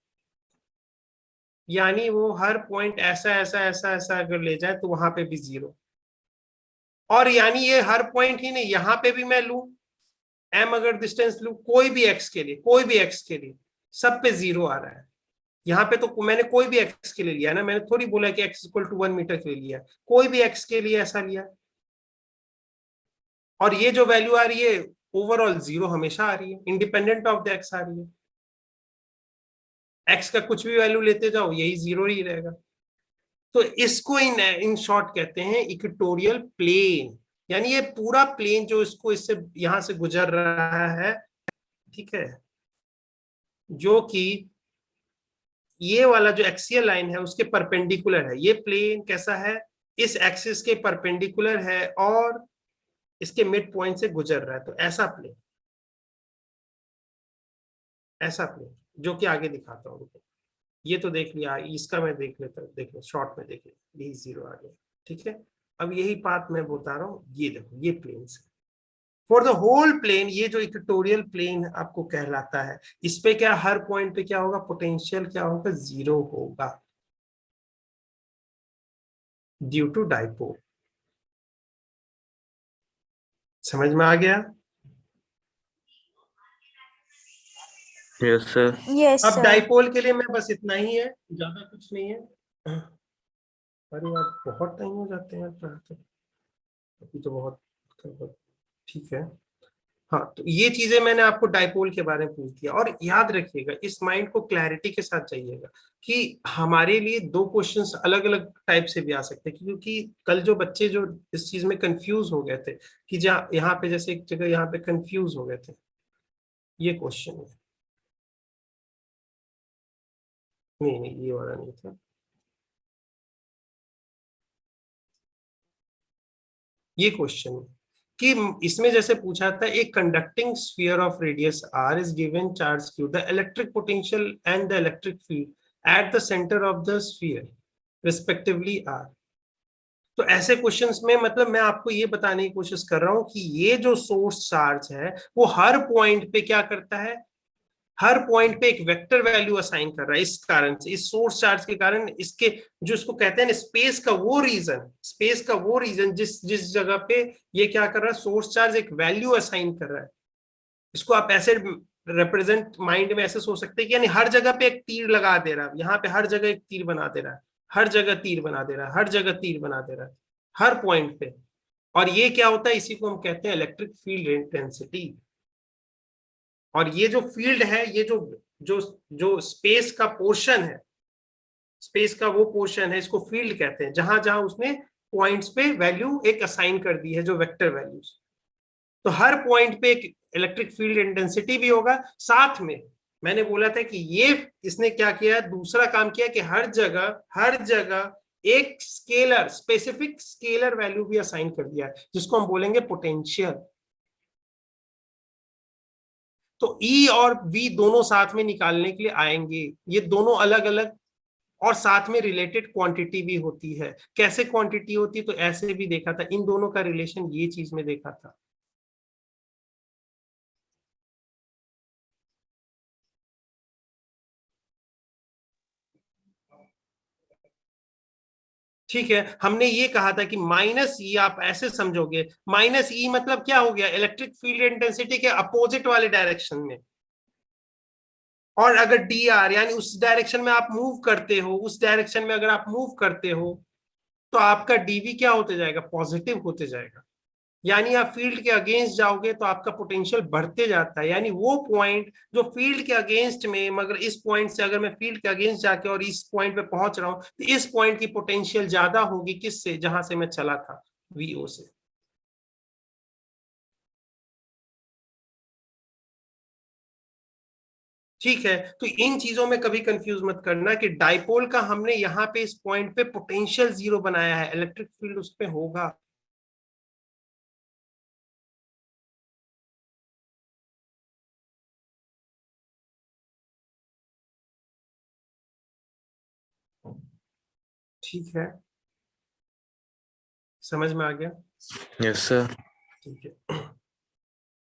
यानी वो हर पॉइंट ऐसा ऐसा ऐसा ऐसा अगर ले जाए तो वहां पे भी जीरो, और यानी ये हर पॉइंट ही नहीं, यहां पे भी मैं लू एम अगर डिस्टेंस लू कोई भी एक्स के लिए, कोई भी एक्स के लिए, सब पे जीरो आ रहा है। यहाँ पे तो मैंने कोई भी एक्स के लिए लिया है ना, मैंने थोड़ी बोला कि एक्स इक्वल टू 1 मीटर के लिए लिया, कोई भी एक्स के लिए ऐसा लिया, और ये जो वैल्यू आ रही है ओवरऑल जीरो हमेशा आ रही है, इंडिपेंडेंट ऑफ द एक्स आ रही है, एक्स का कुछ भी वैल्यू लेते जाओ यही जीरो ही रहेगा। तो इसको इन शॉर्ट कहते हैं इक्वेटोरियल प्लेन, यानी ये पूरा प्लेन जो इसको इससे यहां से गुजर रहा है, ठीक है, जो कि ये वाला जो एक्सियल लाइन है उसके परपेंडिकुलर है, ये प्लेन कैसा है? इस एक्सिस के परपेंडिकुलर है और इसके मिड पॉइंट से गुजर रहा है, तो ऐसा प्लेन, ऐसा प्लेन जो कि आगे दिखाता हूँ। ये तो देख लिया, इसका मैं देख लेता हूँ, देख लो शॉर्ट में देख लिया, ये जीरो आ गया, ठीक है। अब यही बात मैं बता रहा हूँ, ये देखो ये प्लेन से फॉर द होल प्लेन, ये जो इक्वेटोरियल प्लेन आपको कहलाता है, इस पे क्या हर पॉइंट पे क्या होगा? पोटेंशियल क्या होगा? जीरो होगा, ड्यू टू डाइपोल। समझ में आ गया? Yes, sir. Yes, अब sir. डाइपोल के लिए मैं बस इतना ही है, ज्यादा कुछ नहीं है। अरे यार बहुत टाइम हो जाते हैं पढ़ाते, अभी तो बहुत, ठीक है। हाँ, तो ये चीजें मैंने आपको डाइपोल के बारे में पूछ दिया, और याद रखिएगा इस माइंड को क्लैरिटी के साथ चाहिएगा कि हमारे लिए दो क्वेश्चंस अलग अलग टाइप से भी आ सकते हैं, क्योंकि कल जो बच्चे जो इस चीज में कंफ्यूज हो गए थे कि जहाँ यहाँ पे जैसे एक जगह यहाँ पे कंफ्यूज हो गए थे, ये क्वेश्चन है, नहीं नहीं ये वाला नहीं था, ये क्वेश्चन कि इसमें जैसे पूछा था, एक conducting sphere of radius r is given charge q, the electric potential and the electric field at the centre of the sphere respectively r। तो ऐसे क्वेश्चंस में मतलब मैं आपको ये बताने की कोशिश कर रहा हूं कि ये जो सोर्स चार्ज है वो हर पॉइंट पे क्या करता है? हर पॉइंट पे एक वेक्टर वैल्यू असाइन कर रहा है, इस कारण से, इस सोर्स चार्ज के कारण, इसके जो इसको कहते हैं ना स्पेस का वो रीजन, स्पेस का वो रीजन जिस जिस जगह पे ये क्या कर रहा है? सोर्स चार्ज एक वैल्यू असाइन कर रहा है। इसको आप ऐसे रिप्रेजेंट माइंड में ऐसे सोच सकते हैं कि यानी हर जगह पे एक तीर लगा दे रहा है, यहाँ पे हर जगह एक तीर बना दे रहा है, हर जगह तीर बना दे रहा है, हर जगह तीर बना दे रहा है, हर पॉइंट पे। और ये क्या होता है, इसी को हम कहते हैं इलेक्ट्रिक फील्ड इंटेंसिटी। और ये जो फील्ड है, ये जो जो जो स्पेस का पोर्शन है, स्पेस का वो पोर्शन है, इसको फील्ड कहते हैं, जहां जहां उसने पॉइंट्स पे वैल्यू एक असाइन कर दी है, जो वेक्टर वैल्यूज। तो हर पॉइंट पे एक इलेक्ट्रिक फील्ड इंटेंसिटी भी होगा। साथ में मैंने बोला था कि ये इसने क्या किया, दूसरा काम किया कि हर जगह एक स्केलर, स्पेसिफिक स्केलर वैल्यू भी असाइन कर दिया है, जिसको हम बोलेंगे पोटेंशियल। तो E और V दोनों साथ में निकालने के लिए आएंगे, ये दोनों अलग अलग, और साथ में रिलेटेड क्वांटिटी भी होती है। कैसे क्वांटिटी होती है, तो ऐसे भी देखा था, इन दोनों का रिलेशन ये चीज में देखा था। ठीक है, हमने ये कहा था कि माइनस ई आप ऐसे समझोगे, माइनस ई मतलब क्या हो गया, इलेक्ट्रिक फील्ड इंटेंसिटी के अपोजिट वाले डायरेक्शन में। और अगर डी आर यानी उस डायरेक्शन में आप मूव करते हो, उस डायरेक्शन में अगर आप मूव करते हो, तो आपका डीवी क्या होते जाएगा, पॉजिटिव होते जाएगा। यानी आप फील्ड के अगेंस्ट जाओगे तो आपका पोटेंशियल बढ़ते जाता है। यानी वो पॉइंट जो फील्ड के अगेंस्ट में, मगर इस पॉइंट से अगर मैं फील्ड के अगेंस्ट जाके और इस पॉइंट पे पहुंच रहा हूं, तो इस पॉइंट की पोटेंशियल ज्यादा होगी किससे, जहां से मैं चला था, वीओ से। ठीक है, तो इन चीजों में कभी कंफ्यूज मत करना कि डाइपोल का हमने यहाँ पे इस पॉइंट पे पोटेंशियल जीरो बनाया है, इलेक्ट्रिक फील्ड उस पे होगा। ठीक है, समझ में आ गया? Yes, sir. ठीक है,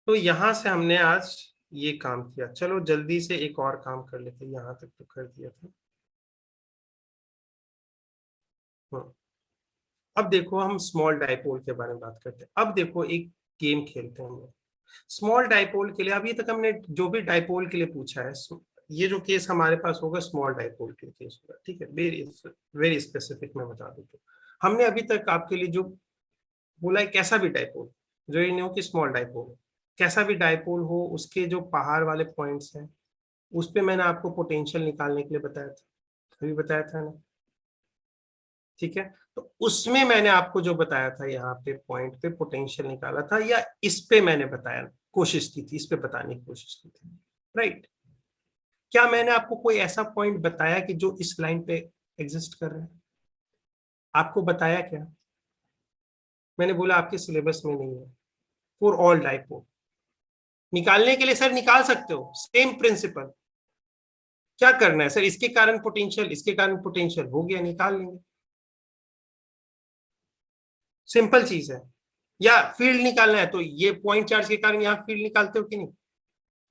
तो यहां से हमने आज ये काम किया। चलो जल्दी से एक और काम कर लेते हैं, यहां तक तो कर दिया था। अब देखो, हम स्मॉल डाइपोल के बारे में बात करते हैं। अब देखो, एक गेम खेलते हैं हम स्मॉल डाइपोल के लिए। अभी तक हमने जो भी डाइपोल के लिए पूछा है, ये जो केस हमारे पास होगा स्मॉल डाइपोल के केस होगा। ठीक है, वेरी वेरी स्पेसिफिक मैं बता दूं, हमने अभी तक आपके लिए जो बोला है, कैसा भी डाइपोल, जो ये नहीं हो कि स्मॉल डाइपोल, कैसा भी डाइपोल हो, उसके जो पहाड़ वाले पॉइंट्स हैं, उस पे मैंने आपको पोटेंशियल निकालने के लिए बताया था, अभी बताया था ना। ठीक है, तो उसमें मैंने आपको जो बताया था, यहाँ पे पॉइंट पे पोटेंशियल निकाला था, या इस पे मैंने बताया, कोशिश की थी, इस पे बताने की कोशिश की थी, राइट? क्या मैंने आपको कोई ऐसा पॉइंट बताया कि जो इस लाइन पे एग्जिस्ट कर रहा है? आपको बताया क्या? मैंने बोला आपके सिलेबस में नहीं है। फॉर ऑल डाइपोल निकालने के लिए सर निकाल सकते हो, सेम प्रिंसिपल। क्या करना है सर, इसके कारण पोटेंशियल, इसके कारण पोटेंशियल, हो गया, निकाल लेंगे, सिंपल चीज है। या फील्ड निकालना है तो ये पॉइंट चार्ज के कारण यहाँ फील्ड निकालते हो कि नहीं,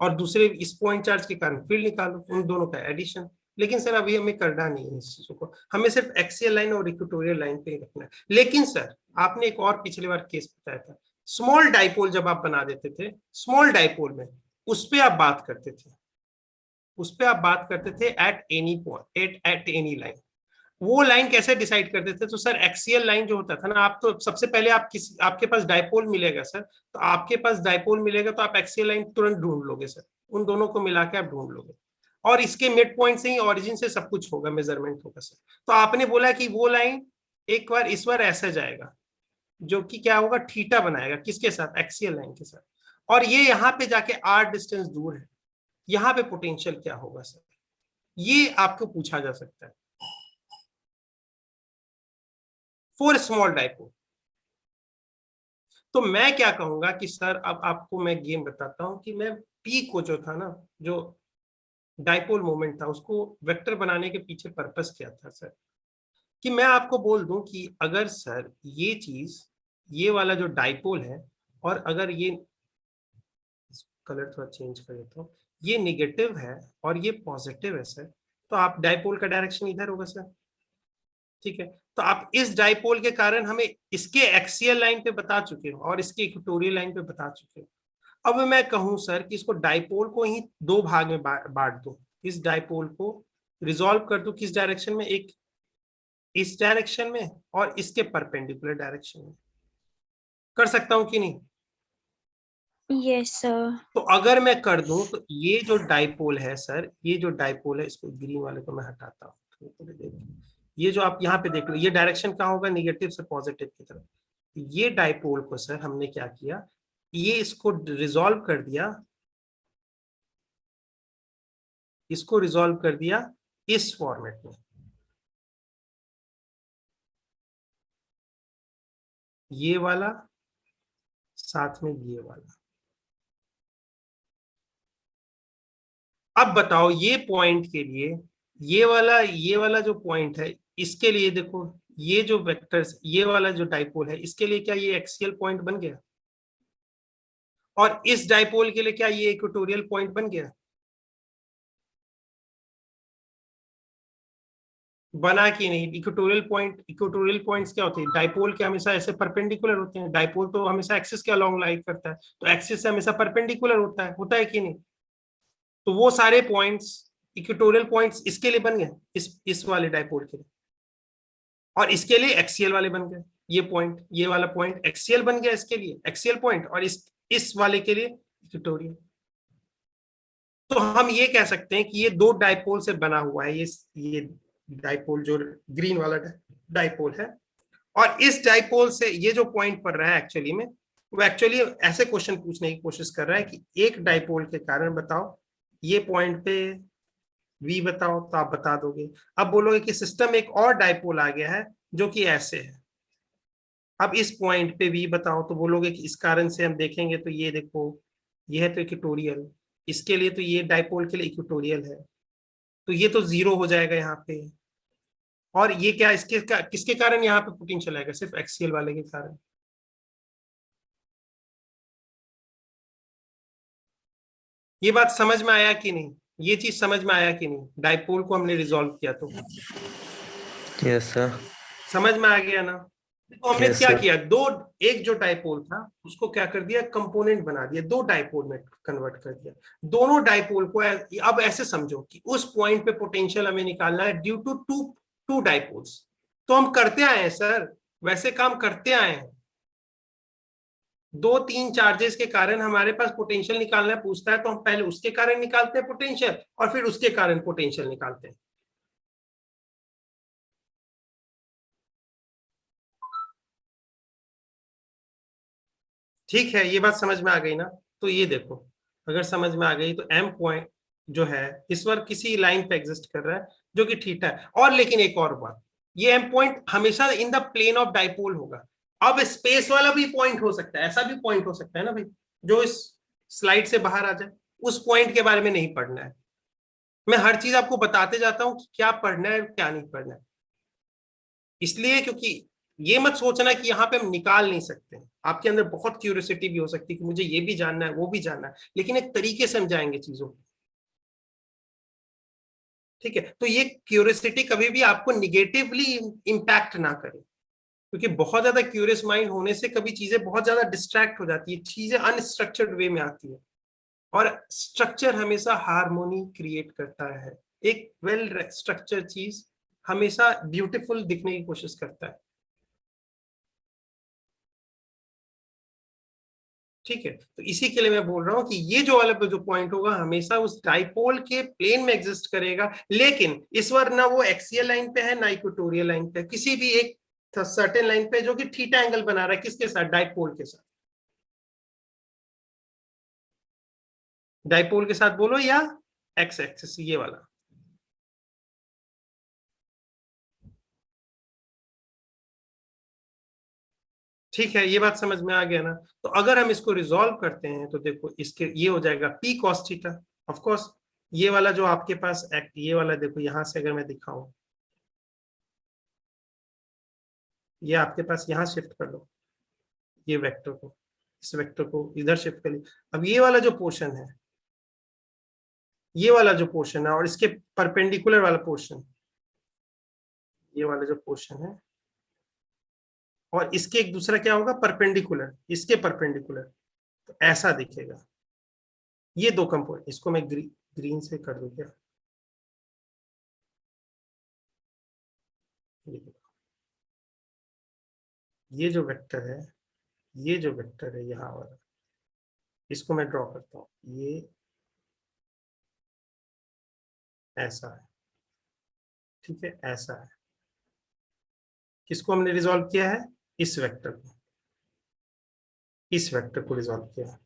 और दूसरे इस पॉइंट चार्ज के कारण फील्ड निकालो, उन दोनों का एडिशन। लेकिन सर अभी हमें करना नहीं है इस चीजों को, हमें सिर्फ एक्सियल लाइन और इक्वेटोरियल लाइन पे ही रखना है। लेकिन सर आपने एक और पिछली बार केस बताया था, स्मॉल डाइपोल जब आप बना देते थे, स्मॉल डाइपोल में उस पर आप बात करते थे, उस पर आप बात करते थे eight any point, at any line. वो लाइन कैसे डिसाइड करते थे? तो सर एक्सियल लाइन जो होता था ना, आप तो सबसे पहले आप आपके पास डाइपोल मिलेगा सर, तो आपके पास डाइपोल मिलेगा तो आप एक्सियल लाइन तुरंत ढूंढ लोगे सर, उन दोनों को मिला के आप ढूंढ लोगे, और इसके मिड पॉइंट से ही, ऑरिजिन से सब कुछ होगा, मेजरमेंट होगा सर। तो आपने बोला कि वो लाइन एक बार इस बार ऐसा जाएगा, जो कि क्या होगा, थीटा बनाएगा, किसके साथ, एक्सियल लाइन के साथ, और ये यहाँ पे जाके आर डिस्टेंस दूर है, यहाँ पे पोटेंशियल क्या होगा सर, ये आपको पूछा जा सकता है फॉर स्मॉल डाइपोल। तो मैं क्या कहूंगा कि सर अब आपको मैं गेम बताता हूं कि मैं पी को जो था ना, जो डाइपोल मोमेंट था, उसको वेक्टर बनाने के पीछे पर्पस क्या था सर, कि मैं आपको बोल दूं कि अगर सर ये चीज, ये वाला जो डाइपोल है, और अगर ये कलर थोड़ा चेंज कर देता हूँ, ये निगेटिव है और ये पॉजिटिव है सर, तो आप डाइपोल का डायरेक्शन इधर होगा सर। ठीक है, तो आप इस डाइपोल के कारण हमें इसके एक्सियल लाइन पे बता चुके हो और इसके इक्वेटोरियल लाइन पे बता चुके हो। अब मैं कहूं सर कि इसको डाइपोल को ही दो भाग में बांट दूं, इस डाइपोल को रिजॉल्व कर दूं किस डायरेक्शन में, एक इस डायरेक्शन में और इसके परपेंडिकुलर डायरेक्शन में, कर सकता हूं कि नहीं? Yes, sir. तो अगर मैं कर दूं तो ये जो डाइपोल है सर, ये जो डाइपोल है, इसको ग्रीन वाले को मैं हटाता हूँ, ये जो आप यहाँ पे देख लो, ये डायरेक्शन कहाँ होगा, निगेटिव से पॉजिटिव की तरफ। ये डाइपोल को सर हमने क्या किया, ये इसको रिजॉल्व कर दिया, इसको रिजॉल्व कर दिया इस फॉर्मेट में, ये वाला साथ में ये वाला। अब बताओ ये पॉइंट के लिए, ये वाला जो पॉइंट है, इसके लिए देखो, ये जो वेक्टर्स, ये वाला जो डाइपोल है, इसके लिए क्या ये एक्सियल पॉइंट बन गया? और इस डाइपोल के लिए क्या ये इक्वेटोरियल पॉइंट बन गया? बना कि नहीं? इक्वेटोरियल पॉइंट्स क्या होते हैं? डाइपोल के हमेशा ऐसे परपेंडिकुलर होते हैं, डाइपोल तो हमेशा एक्सिस के अलोंग लाई करता है, तो एक्सिस से हमेशा परपेंडिकुलर होता है कि नहीं? तो वो सारे पॉइंट्स, इक्वेटोरियल पॉइंट्स इसके लिए बन गए, इस वाले डाइपोल के लिए, और इसके लिए एक्सियल वाले बन गए। ये पॉइंट, ये वाला पॉइंट एक्सियल बन गया इसके लिए, एक्सियल पॉइंट, और इस वाले के लिए इक्वेटोरियल। तो हम ये कह सकते हैं कि ये दो डाइपोल से बना हुआ है, ये डाइपोल जो ग्रीन वाला डाइपोल है, और इस डाइपोल से ये जो पॉइंट पड़ रहा है एक्चुअली में, वो एक्चुअली ऐसे क्वेश्चन पूछने की कोशिश कर रहा है कि एक डाइपोल के कारण बताओ ये पॉइंट पे v बताओ, तो आप बता दोगे। अब बोलोगे कि सिस्टम एक और डाइपोल आ गया है जो कि ऐसे है, अब इस पॉइंट पे v बताओ, तो बोलोगे कि इस कारण से हम देखेंगे तो ये देखो, ये है तो इक्वेटोरियल, इसके लिए तो ये डाइपोल के लिए इक्वेटोरियल है, तो ये तो जीरो हो जाएगा यहाँ पे। और ये क्या किसके कारण यहाँ पे पोटेंशियल आएगा? सिर्फ एक्सियल वाले के कारण। ये बात समझ में आया कि नहीं? ये चीज समझ में आया कि नहीं? डाइपोल को हमने रिजॉल्व किया तो यस सर। समझ में आ गया ना? तो हमने Yes, क्या sir. किया, दो, एक जो डाइपोल था उसको क्या कर दिया, कंपोनेंट बना दिया, दो डाइपोल में कन्वर्ट कर दिया। दोनों डाइपोल को अब ऐसे समझो कि उस पॉइंट पे पोटेंशियल हमें निकालना है ड्यू टू टू डाइपोल्स। तो हम करते आए हैं सर, वैसे काम करते आए हैं। दो तीन चार्जेस के कारण हमारे पास पोटेंशियल निकालना पूछता है, तो हम पहले उसके कारण निकालते हैं पोटेंशियल, और फिर उसके कारण पोटेंशियल निकालते हैं। ठीक है, ये बात समझ में आ गई ना? तो ये देखो, अगर समझ में आ गई तो एम पॉइंट जो है इस बार किसी लाइन पे एग्जिस्ट कर रहा है जो कि थीटा है। और लेकिन एक और बात, ये एम पॉइंट हमेशा in the plane of dipole होगा। अब स्पेस वाला भी पॉइंट हो सकता है, ऐसा भी पॉइंट हो सकता है ना भाई, जो इस स्लाइड से बाहर आ जाए, उस पॉइंट के बारे में नहीं पढ़ना है। मैं हर चीज आपको बताते जाता हूँ कि क्या पढ़ना है क्या नहीं पढ़ना है, इसलिए क्योंकि ये मत सोचना कि यहाँ पे हम निकाल नहीं सकते। आपके अंदर बहुत क्यूरियोसिटी भी हो सकती है कि मुझे ये भी जानना है वो भी जानना है, लेकिन एक तरीके से हम जाएंगे चीजों को। ठीक है, तो ये क्यूरियोसिटी कभी भी आपको निगेटिवली इम्पैक्ट ना करे, क्योंकि बहुत ज्यादा क्यूरियस माइंड होने से कभी चीजें बहुत ज्यादा डिस्ट्रैक्ट हो जाती है, चीजें अनस्ट्रक्चर्ड वे में आती है, और स्ट्रक्चर हमेशा हार्मोनी क्रिएट करता है। एक वेल स्ट्रक्चर्ड चीज हमेशा ब्यूटीफुल दिखने की कोशिश करता है। ठीक है, तो इसी के लिए मैं बोल रहा हूं कि ये जो वाला जो पॉइंट होगा हमेशा उस डाइपोल के प्लेन में एग्जिस्ट करेगा, लेकिन इस बार ना वो एक्सियल लाइन पे है ना इक्वेटोरियल लाइन पे, किसी भी एक सर्टेन लाइन पे जो कि थीटा एंगल बना रहा है, किसके साथ? डाइपोल के साथ। डाइपोल के साथ बोलो, या एक्स एक्सिस ये वाला। ठीक है, ये बात समझ में आ गया ना? तो अगर हम इसको रिजॉल्व करते हैं तो देखो, इसके ये हो जाएगा P cos theta. Of course ये वाला जो आपके पास ये वाला देखो, यहां से अगर मैं दिखाऊं, ये आपके पास यहां शिफ्ट कर लो, ये वेक्टर को, इस वेक्टर को इधर शिफ्ट कर ली। अब ये वाला जो पोर्शन है, ये वाला जो पोर्शन है, और इसके परपेंडिकुलर वाला पोर्शन, ये वाला जो पोर्शन है, और इसके एक दूसरा क्या होगा, परपेंडिकुलर, इसके परपेंडिकुलर, तो ऐसा दिखेगा। ये दो कंपोनेंट, इसको मैं ग्रीन से कर दूं क्या? ये जो वेक्टर है, ये जो वेक्टर है यहाँ वाला, इसको मैं ड्रॉ करता हूँ, ये ऐसा है, ठीक है, ऐसा है। किसको हमने रिजॉल्व किया है? इस वेक्टर को, इस वेक्टर को रिजॉल्व किया है,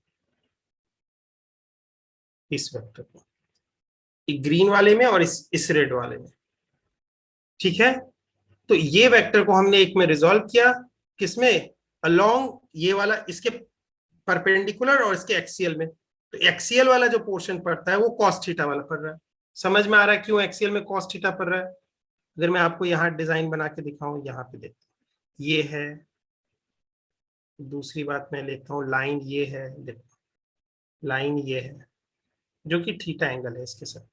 इस वेक्टर को, ग्रीन वाले में और इस रेड वाले में, ठीक है। तो ये वेक्टर को हमने एक में रिजॉल्व किया, किसमें? अलोंग ये वाला, इसके परपेंडिकुलर और इसके एक्सियल में। तो एक्सियल वाला जो पोर्शन पड़ता है वो कॉस थीटा वाला पड़ रहा है। समझ में आ रहा है क्यों एक्सियल में कॉस थीटा पड़ रहा है? अगर मैं आपको यहाँ डिजाइन बना के दिखाऊं, यहाँ पे देखो ये है, दूसरी बात मैं लेता हूँ, लाइन ये है, देखो लाइन ये है जो कि थीटा एंगल है इसके साथ,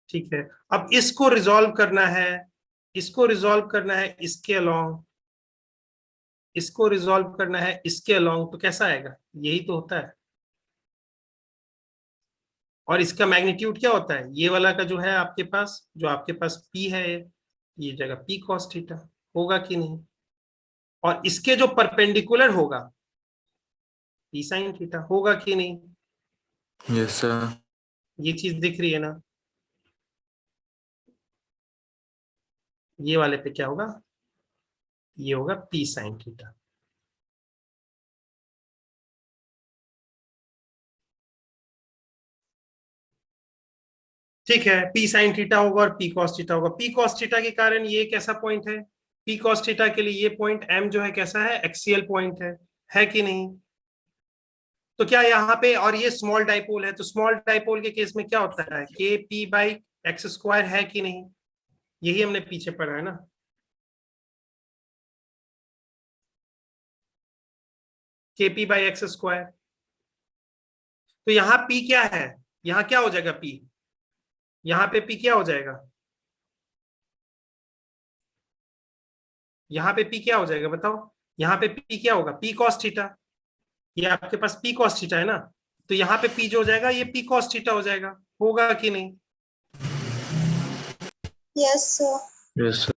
ठीक है। अब इसको रिजॉल्व करना है, इसको रिजॉल्व करना है इसके अलोंग, इसको रिजॉल्व करना है इसके अलोंग, तो कैसा आएगा? यही तो होता है। और इसका मैग्नीट्यूड क्या होता है? ये वाला का जो है आपके पास, जो आपके पास P है, ये जगह P cos थीटा होगा कि नहीं? और इसके जो परपेंडिकुलर होगा P sin थीटा होगा कि नहीं? Yes, sir. ये चीज दिख रही है ना? ये वाले पे क्या होगा? ये होगा P sin थीटा। ठीक है, P sin थीटा होगा और P cos थीटा होगा। P cos थीटा के कारण ये कैसा पॉइंट है? P cos थीटा के लिए ये पॉइंट M जो है कैसा है? एक्सियल पॉइंट है कि नहीं? तो क्या यहाँ पे, और ये स्मॉल डाइपोल है, तो स्मॉल डाइपोल के केस में क्या होता है? के पी बाई एक्स स्क्वायर है कि नहीं? यही हमने पीछे पढ़ा है ना। के पी बाई एक्स स्क्वायर। तो यहाँ पी क्या है? यहाँ क्या हो जाएगा पी? यहाँ पे पी क्या हो जाएगा? यहाँ पे पी क्या हो जाएगा बताओ? यहाँ पे पी क्या होगा? P cos theta. ये आपके पास पी कॉस थीटा है ना, तो यहाँ पे पी जो हो जाएगा ये पी कॉस थीटा हो जाएगा, होगा कि नहीं? Yes, sir. Yes, sir.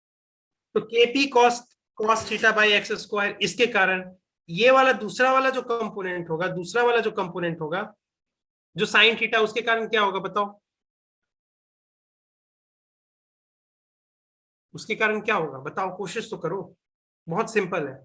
तो के P cos theta by x square, इसके कारण ये वाला दूसरा वाला जो कंपोनेंट होगा, दूसरा वाला जो कंपोनेंट होगा जो साइन थीटा, उसके कारण क्या होगा बताओ? उसके कारण क्या होगा बताओ, कोशिश तो करो, बहुत सिंपल है।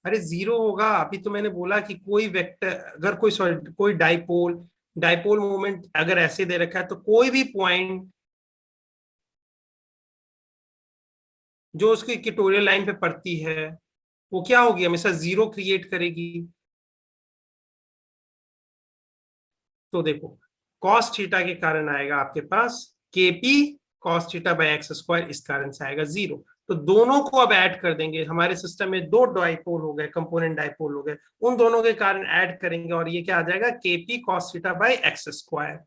अरे जीरो होगा। अभी तो मैंने बोला कि कोई वेक्टर, अगर कोई डाइपोल, डाइपोल मोमेंट अगर ऐसे दे रखा है, तो कोई भी पॉइंट जो उसकी इक्वेटोरियल लाइन पे पड़ती है वो क्या होगी? हमेशा जीरो क्रिएट करेगी। तो देखो, कॉस थीटा के कारण आएगा आपके पास kp cos theta by x square, इस कारण से आएगा जीरो। तो दोनों को अब ऐड कर देंगे, हमारे सिस्टम में दो डाइपोल हो गए, कंपोनेंट डाइपोल हो गए, उन दोनों के कारण ऐड करेंगे और ये क्या आ जाएगा? KP cos theta by x square.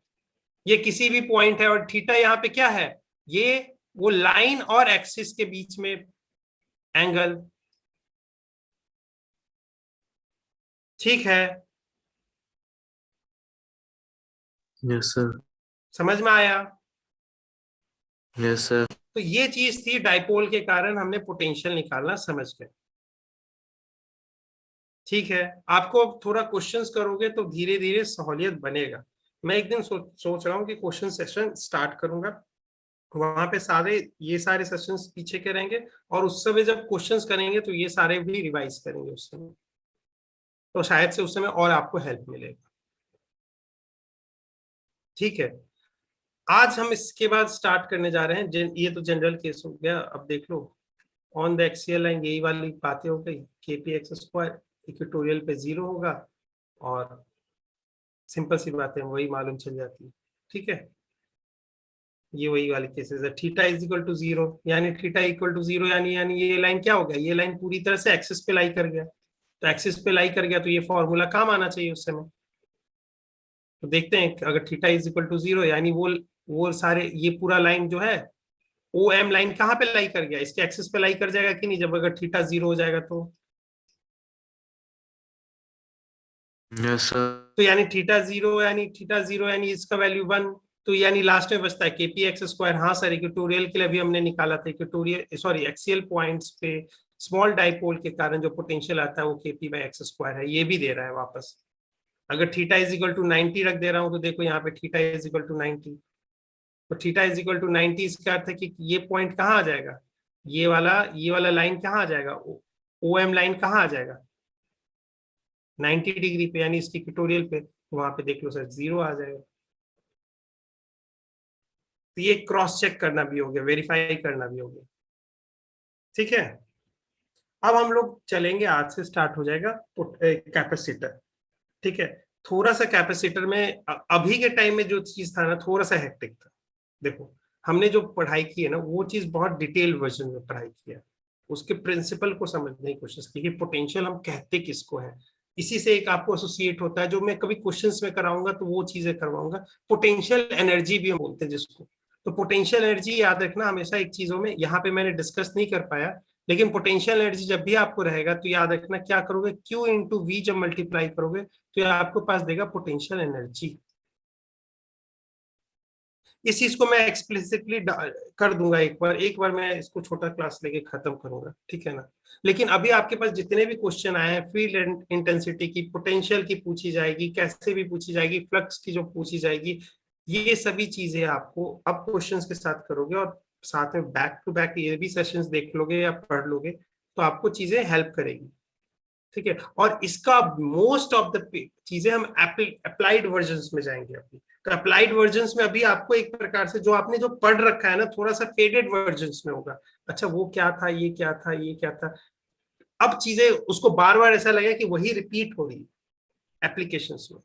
ये किसी भी पॉइंट है, और थीटा यहाँ पे क्या है? ये वो लाइन और एक्सिस के बीच में एंगल, ठीक है। Yes, sir. समझ में आया? Yes, sir. तो ये चीज थी, डाइपोल के कारण हमने पोटेंशियल निकालना समझ गए, ठीक है। आपको थोड़ा क्वेश्चंस करोगे तो धीरे धीरे सहूलियत बनेगा। मैं एक दिन सोच रहा हूँ कि क्वेश्चन सेशन स्टार्ट करूंगा, वहां पे सारे ये सारे सेशंस पीछे के रहेंगे, और उस समय जब क्वेश्चंस करेंगे तो ये सारे भी रिवाइज करेंगे उस समय, तो शायद से उस समय और आपको हेल्प मिलेगा, ठीक है। आज हम इसके बाद स्टार्ट करने जा रहे हैं, ये तो जनरल केस हो गया। अब देख लो, ऑन द एक्सियल लाइन यही वाली बातें हो गई, के पी एक्स स्क्वायर इक्वेटोरियल पे जीरो होगा, और सिंपल सी बातें वही मालूम चल जाती है, ठीक है। ये वही वाले केसेस है, theta is equal to zero, यानी थीटा इक्वल टू जीरो, यानी ये लाइन क्या हो गया? ये लाइन पूरी तरह से एक्सिस पे लाई कर गया, तो एक्सिस पे लाई कर गया तो ये फॉर्मूला काम आना चाहिए उस समय। तो देखते हैं, अगर theta is equal to zero, यानी वो सारे ये पूरा लाइन जो है ओ एम लाइन कहाँ पे लाई कर गया? इसके एक्सिस पे लाई कर जाएगा कि नहीं, जब अगर थीटा जीरो हो जाएगा तो Yes, sir. तो यानी थीटा जीरो यानी इसका वैल्यू 1, तो यानी लास्ट में बचता है केपी एक्स स्क्वायर। हाँ सर, इक्वेटोरियल के लिए भी हमने निकाला था, इक्वेटोरियल सॉरी एक्सियल पॉइंट्स पे स्मॉल डाइपोल के कारण जो पोटेंशियल आता है वो केपी बाई एक्स स्क्वायर है, ये भी दे रहा है वापस। अगर थीटा इज इक्वल टू 90 रख दे रहा हूं तो देखो यहाँ पे थीटा इज इक्वल टू 90, तो थीटा इज इक्वल टू 90 इसका अर्थ है कि ये पॉइंट कहाँ आ जाएगा, ये वाला लाइन कहाँ आ जाएगा, ओ एम लाइन कहाँ आ जाएगा 90 डिग्री पे, यानी इसकी इक्वेटोरियल पे, तो वहां पे देख लो सर 0 आ जाएगा। तो ये क्रॉस चेक करना भी हो गया, वेरीफाई करना भी हो गया, ठीक है। अब हम लोग चलेंगे, आज से स्टार्ट हो जाएगा कैपेसिटर, ठीक है। थोड़ा सा कैपेसिटर में अभी के टाइम में जो चीज था ना थोड़ा सा हेक्टिक था। देखो हमने जो पढ़ाई की है ना वो चीज बहुत डिटेल वर्जन में पढ़ाई की है, उसके प्रिंसिपल को समझने की कोशिश की कि पोटेंशियल हम कहते किसको है। इसी से एक आपको एसोसिएट होता है, जो मैं कभी क्वेश्चंस में कराऊंगा तो वो चीजें करवाऊंगा। पोटेंशियल एनर्जी भी हम बोलते हैं जिसको। तो पोटेंशियल एनर्जी याद रखना हमेशा एक चीजों में, यहाँ पे मैंने डिस्कस नहीं कर पाया, लेकिन पोटेंशियल एनर्जी जब भी आपको रहेगा तो याद रखना क्या करोगे, Q इंटू वी जब मल्टीप्लाई करोगे तो ये आपको पास देगा पोटेंशियल एनर्जी। इस चीज को मैं एक्सप्लिसिटली कर दूंगा, एक बार मैं इसको छोटा क्लास लेके खत्म करूंगा, ठीक है ना। लेकिन अभी आपके पास जितने भी क्वेश्चन आए हैं, फील्ड इंटेंसिटी की, पोटेंशियल की पूछी जाएगी, कैसे भी पूछी जाएगी, फ्लक्स की जो पूछी जाएगी, ये सभी चीजें आपको अब क्वेश्चंस के साथ करोगे और साथ में बैक टू बैक ये भी सेशंस देख लोगे या पढ़ लोगे तो आपको चीजें हेल्प करेगी, ठीक है। और इसका मोस्ट ऑफ द चीजें हम अप्लाइड वर्जन्स में जाएंगे अभी। तो अप्लाइड वर्जन्स में अभी आपको एक प्रकार से जो आपने जो पढ़ रखा है ना थोड़ा सा फेडेड वर्जन्स में होगा, अच्छा वो क्या था, ये क्या था, ये क्या था, अब चीजें उसको बार बार ऐसा लगे कि वही रिपीट हो रही है एप्लीकेशंस में।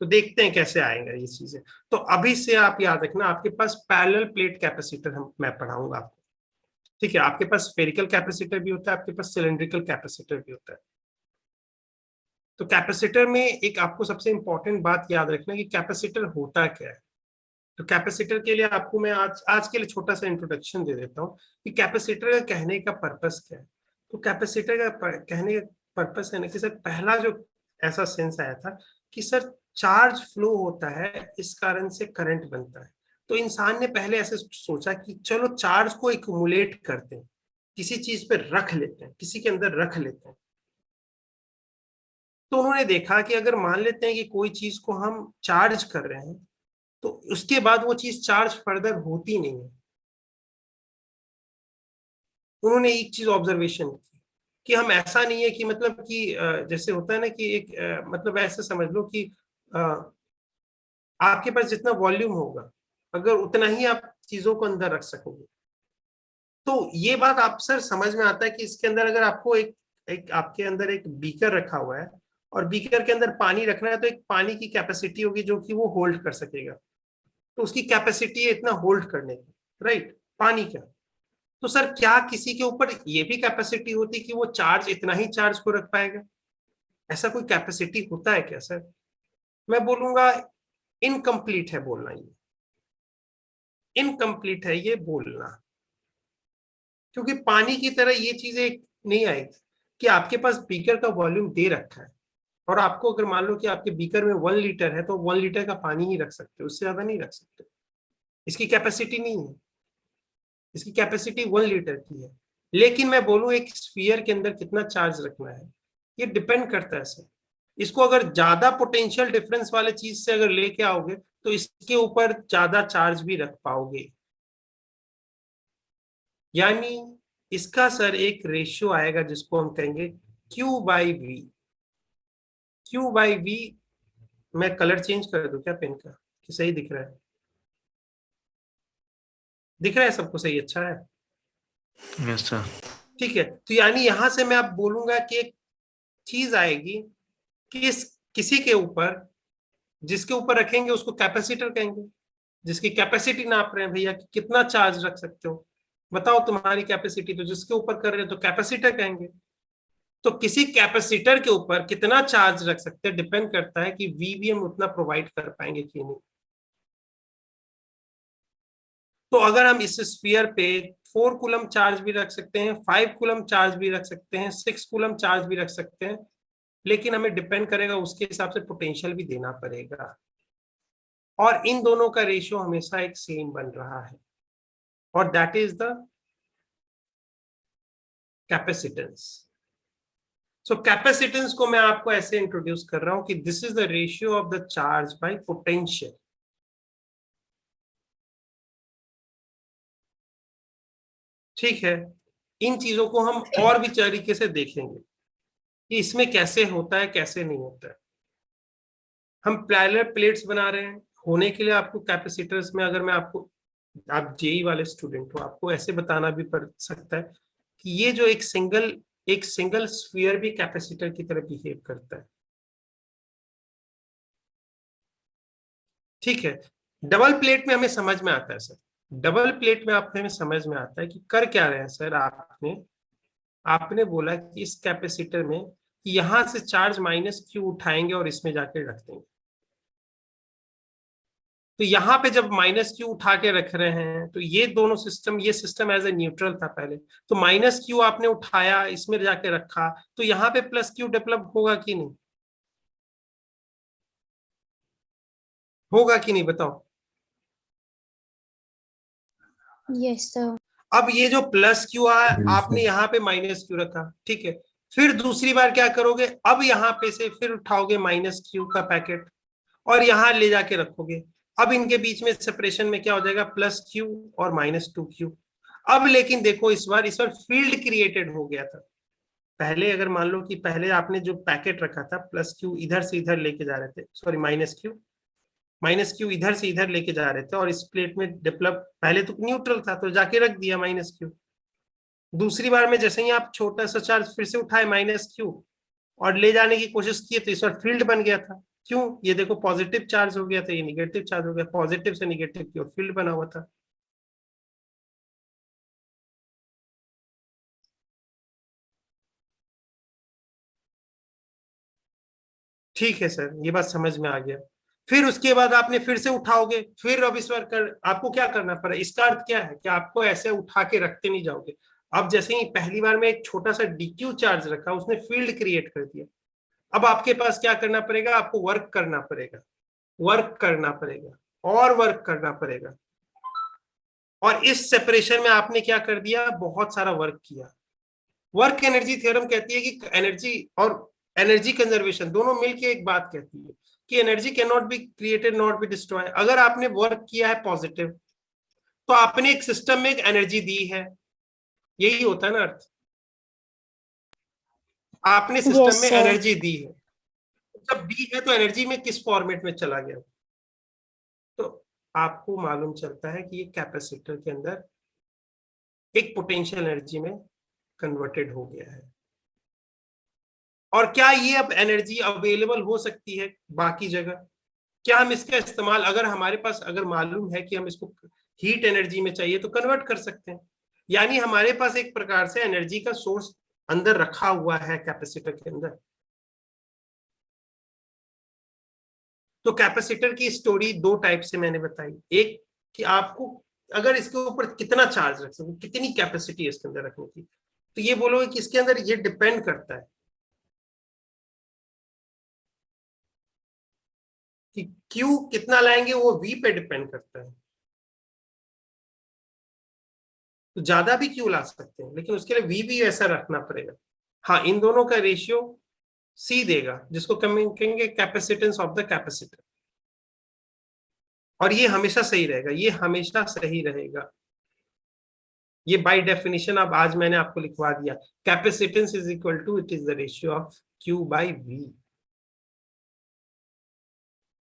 तो देखते हैं कैसे आएगा ये चीजें। तो अभी से आप याद रखना आपके पास पैरेलल प्लेट कैपेसिटर मैं पढ़ाऊंगा आपको, ठीक है। आपके पास स्फेरिकल कैपेसिटर भी होता है, आपके पास सिलेंड्रिकल कैपेसिटर भी होता है। तो कैपेसिटर में एक आपको सबसे इंपॉर्टेंट बात याद रखना कि कैपेसिटर होता क्या है। तो कैपेसिटर के लिए आपको मैं आज के लिए छोटा सा इंट्रोडक्शन दे देता हूँ कि कैपेसिटर का कहने का पर्पस क्या है। तो कैपेसिटर का कहने का पर्पस है ना कि सर पहला जो ऐसा सेंस आया था कि सर चार्ज फ्लो होता है, इस कारण से करंट बनता है। तो इंसान ने पहले ऐसे सोचा कि चलो चार्ज को एक्युमुलेट करते हैं, किसी चीज पे रख लेते हैं, किसी के अंदर रख लेते हैं। तो उन्होंने देखा कि अगर मान लेते हैं कि कोई चीज को हम चार्ज कर रहे हैं तो उसके बाद वो चीज चार्ज फर्दर होती नहीं है। उन्होंने एक चीज ऑब्जर्वेशन की कि हम ऐसा नहीं है कि मतलब कि जैसे होता है ना कि एक मतलब ऐसे समझ लो कि आपके पास जितना वॉल्यूम होगा अगर उतना ही आप चीजों को अंदर रख सकोगे। तो ये बात आप सर समझ में आता है कि इसके अंदर अगर आपको एक आपके अंदर एक बीकर रखा हुआ है और बीकर के अंदर पानी रखना है तो एक पानी की कैपेसिटी होगी जो कि वो होल्ड कर सकेगा, तो उसकी कैपेसिटी है इतना होल्ड करने की, राइट, पानी का। तो सर क्या किसी के ऊपर ये भी कैपेसिटी होती कि वो चार्ज इतना ही चार्ज को रख पाएगा, ऐसा कोई कैपेसिटी होता है क्या सर? मैं बोलूंगा इनकम्प्लीट है बोलना, ये इनकम्प्लीट है ये बोलना, क्योंकि पानी की तरह ये चीजें नहीं आएगी कि आपके पास बीकर का वॉल्यूम दे रखा है और आपको अगर मान लो कि आपके बीकर में 1 लीटर है तो 1 लीटर का पानी ही रख सकते, उससे ज्यादा नहीं रख सकते, इसकी कैपेसिटी नहीं है, इसकी कैपेसिटी 1 लीटर की है। लेकिन मैं बोलूं एक स्फीयर के अंदर कितना चार्ज रखना है ये डिपेंड करता है सर। इसको अगर ज्यादा पोटेंशियल डिफरेंस वाले चीज से अगर लेके आओगे तो इसके ऊपर ज्यादा चार्ज भी रख पाओगे, यानी इसका सर एक रेशियो आएगा जिसको हम कहेंगे Q by V. Q by V, मैं कलर चेंज कर दूं क्या पेन का कि सही दिख रहा है? दिख रहा है सबको सही, अच्छा है, Yes, sir. ठीक है। तो यानी यहां से मैं अब बोलूंगा कि एक चीज आएगी कि किसी के ऊपर जिसके ऊपर रखेंगे उसको कैपेसिटर कहेंगे, जिसकी कैपेसिटी नाप रहे हैं भैया कि कितना चार्ज रख सकते हो, बताओ तुम्हारी कैपेसिटी, तो जिसके ऊपर कर रहे हैं तो कैपेसिटर कहेंगे। तो किसी कैपेसिटर के ऊपर कितना चार्ज रख सकते हैं डिपेंड करता है कि वी हम उतना प्रोवाइड कर पाएंगे कि नहीं। तो अगर हम इस स्फीयर पे 4 कूलम चार्ज भी रख सकते हैं, 5 कूलम चार्ज भी रख सकते हैं, 6 कूलम चार्ज भी रख सकते हैं, लेकिन हमें डिपेंड करेगा, उसके हिसाब से पोटेंशियल भी देना पड़ेगा, और इन दोनों का रेशियो हमेशा एक सेम बन रहा है, और that is the capacitance. So capacitance को मैं आपको ऐसे इंट्रोड्यूस कर रहा हूं कि this is the ratio of the charge by potential. ठीक है, इन चीजों को हम और भी तरीके से देखेंगे कि इसमें कैसे होता है, कैसे नहीं होता है। हम पैरेलल प्लेट्स बना रहे हैं, होने के लिए आपको कैपेसिटर्स में, अगर मैं आपको, आप जेई वाले स्टूडेंट हो, आपको ऐसे बताना भी पड़ सकता है कि ये जो एक सिंगल स्फीयर भी कैपेसिटर की तरह बिहेव करता है। ठीक है, डबल प्लेट में हमें समझ में आता है सर, डबल प्लेट में हमें समझ में आता है कि कर क्या रहे हैं सर। आपने बोला कि इस कैपेसिटर में यहां से चार्ज माइनस क्यू उठाएंगे और इसमें जाके रख देंगे। तो यहाँ पे जब माइनस क्यू उठा के रख रहे हैं, तो ये दोनों सिस्टम, ये सिस्टम एज ए न्यूट्रल था पहले, तो माइनस क्यू आपने उठाया, इसमें जाके रखा, तो यहाँ पे प्लस क्यू डेवलप होगा कि नहीं, होगा कि नहीं बताओ। Yes, sir. अब ये जो प्लस क्यू आया, आपने यहाँ पे माइनस क्यू रखा, ठीक है, फिर दूसरी बार क्या करोगे, अब यहाँ पे से फिर उठाओगे माइनस क्यू का पैकेट और यहाँ ले जाके रखोगे। अब इनके बीच में सेपरेशन में क्या हो जाएगा, प्लस क्यू और माइनस टू क्यू। अब लेकिन देखो, इस बार फील्ड क्रिएटेड हो गया था। पहले अगर मान लो कि पहले आपने जो पैकेट रखा था, प्लस क्यू इधर से इधर लेके जा रहे थे, सॉरी माइनस क्यू इधर से इधर लेके जा रहे थे, और इस प्लेट में डेवलप, पहले तो न्यूट्रल था तो जाके रख दिया माइनस क्यू। दूसरी बार में जैसे ही आप छोटा सा चार्ज फिर से उठाए माइनस क्यू और ले जाने की कोशिश की, तो इस बार फील्ड बन गया था। क्यों, ये देखो पॉजिटिव चार्ज हो गया था, ये निगेटिव चार्ज हो गया, पॉजिटिव से निगेटिव की ओर फील्ड बना हुआ था। ठीक है सर, ये बात समझ में आ गया। फिर उसके बाद आपने फिर से उठाओगे, फिर अब इस बार आपको क्या करना पड़ा, इसका अर्थ क्या है कि आपको ऐसे उठा के रखते नहीं जाओगे। अब जैसे ही पहली बार में एक छोटा सा डीक्यू चार्ज रखा, उसने फील्ड क्रिएट कर दिया। अब आपके पास क्या करना पड़ेगा, आपको वर्क करना पड़ेगा, वर्क करना पड़ेगा और वर्क करना पड़ेगा। और इस सेपरेशन में आपने क्या कर दिया, बहुत सारा वर्क किया। वर्क एनर्जी थ्योरम कहती है कि एनर्जी और एनर्जी कंजर्वेशन दोनों मिलके एक बात कहती है कि energy can not be created not be destroy. अगर आपने वर्क किया है पॉजिटिव, तो आपने एक सिस्टम में एक एनर्जी दी है, यही होता है ना अर्थ, आपने सिस्टम Yes, में sir. एनर्जी दी है। जब दी है तो एनर्जी में किस फॉर्मेट में चला गया, तो आपको मालूम चलता है कि ये कैपेसिटर के अंदर एक पोटेंशियल एनर्जी में कन्वर्टेड हो गया है। और क्या ये अब एनर्जी अवेलेबल हो सकती है बाकी जगह, क्या हम इसका इस्तेमाल, अगर हमारे पास अगर मालूम है कि हम इसको हीट एनर्जी में चाहिए तो कन्वर्ट कर सकते हैं। यानी हमारे पास एक प्रकार से एनर्जी का सोर्स अंदर रखा हुआ है कैपेसिटर के अंदर। तो कैपेसिटर की स्टोरी दो टाइप से मैंने बताई, एक कि आपको अगर इसके ऊपर कितना चार्ज रख सको, कितनी कैपेसिटी है इसके अंदर रखने की, तो ये बोलोगे कि इसके अंदर ये डिपेंड करता है कि क्यू कितना लाएंगे, वो वी पे डिपेंड करता है। तो ज्यादा भी क्यू ला सकते हैं, लेकिन उसके लिए वी भी ऐसा रखना पड़ेगा। हाँ, इन दोनों का रेशियो सी देगा, जिसको कहेंगे कैपेसिटेंस ऑफ द कैपेसिटर। और ये हमेशा सही रहेगा, ये हमेशा सही रहेगा। ये बाय डेफिनेशन अब आज मैंने आपको लिखवा दिया, capacitance is equal to, it is the ratio of Q by V.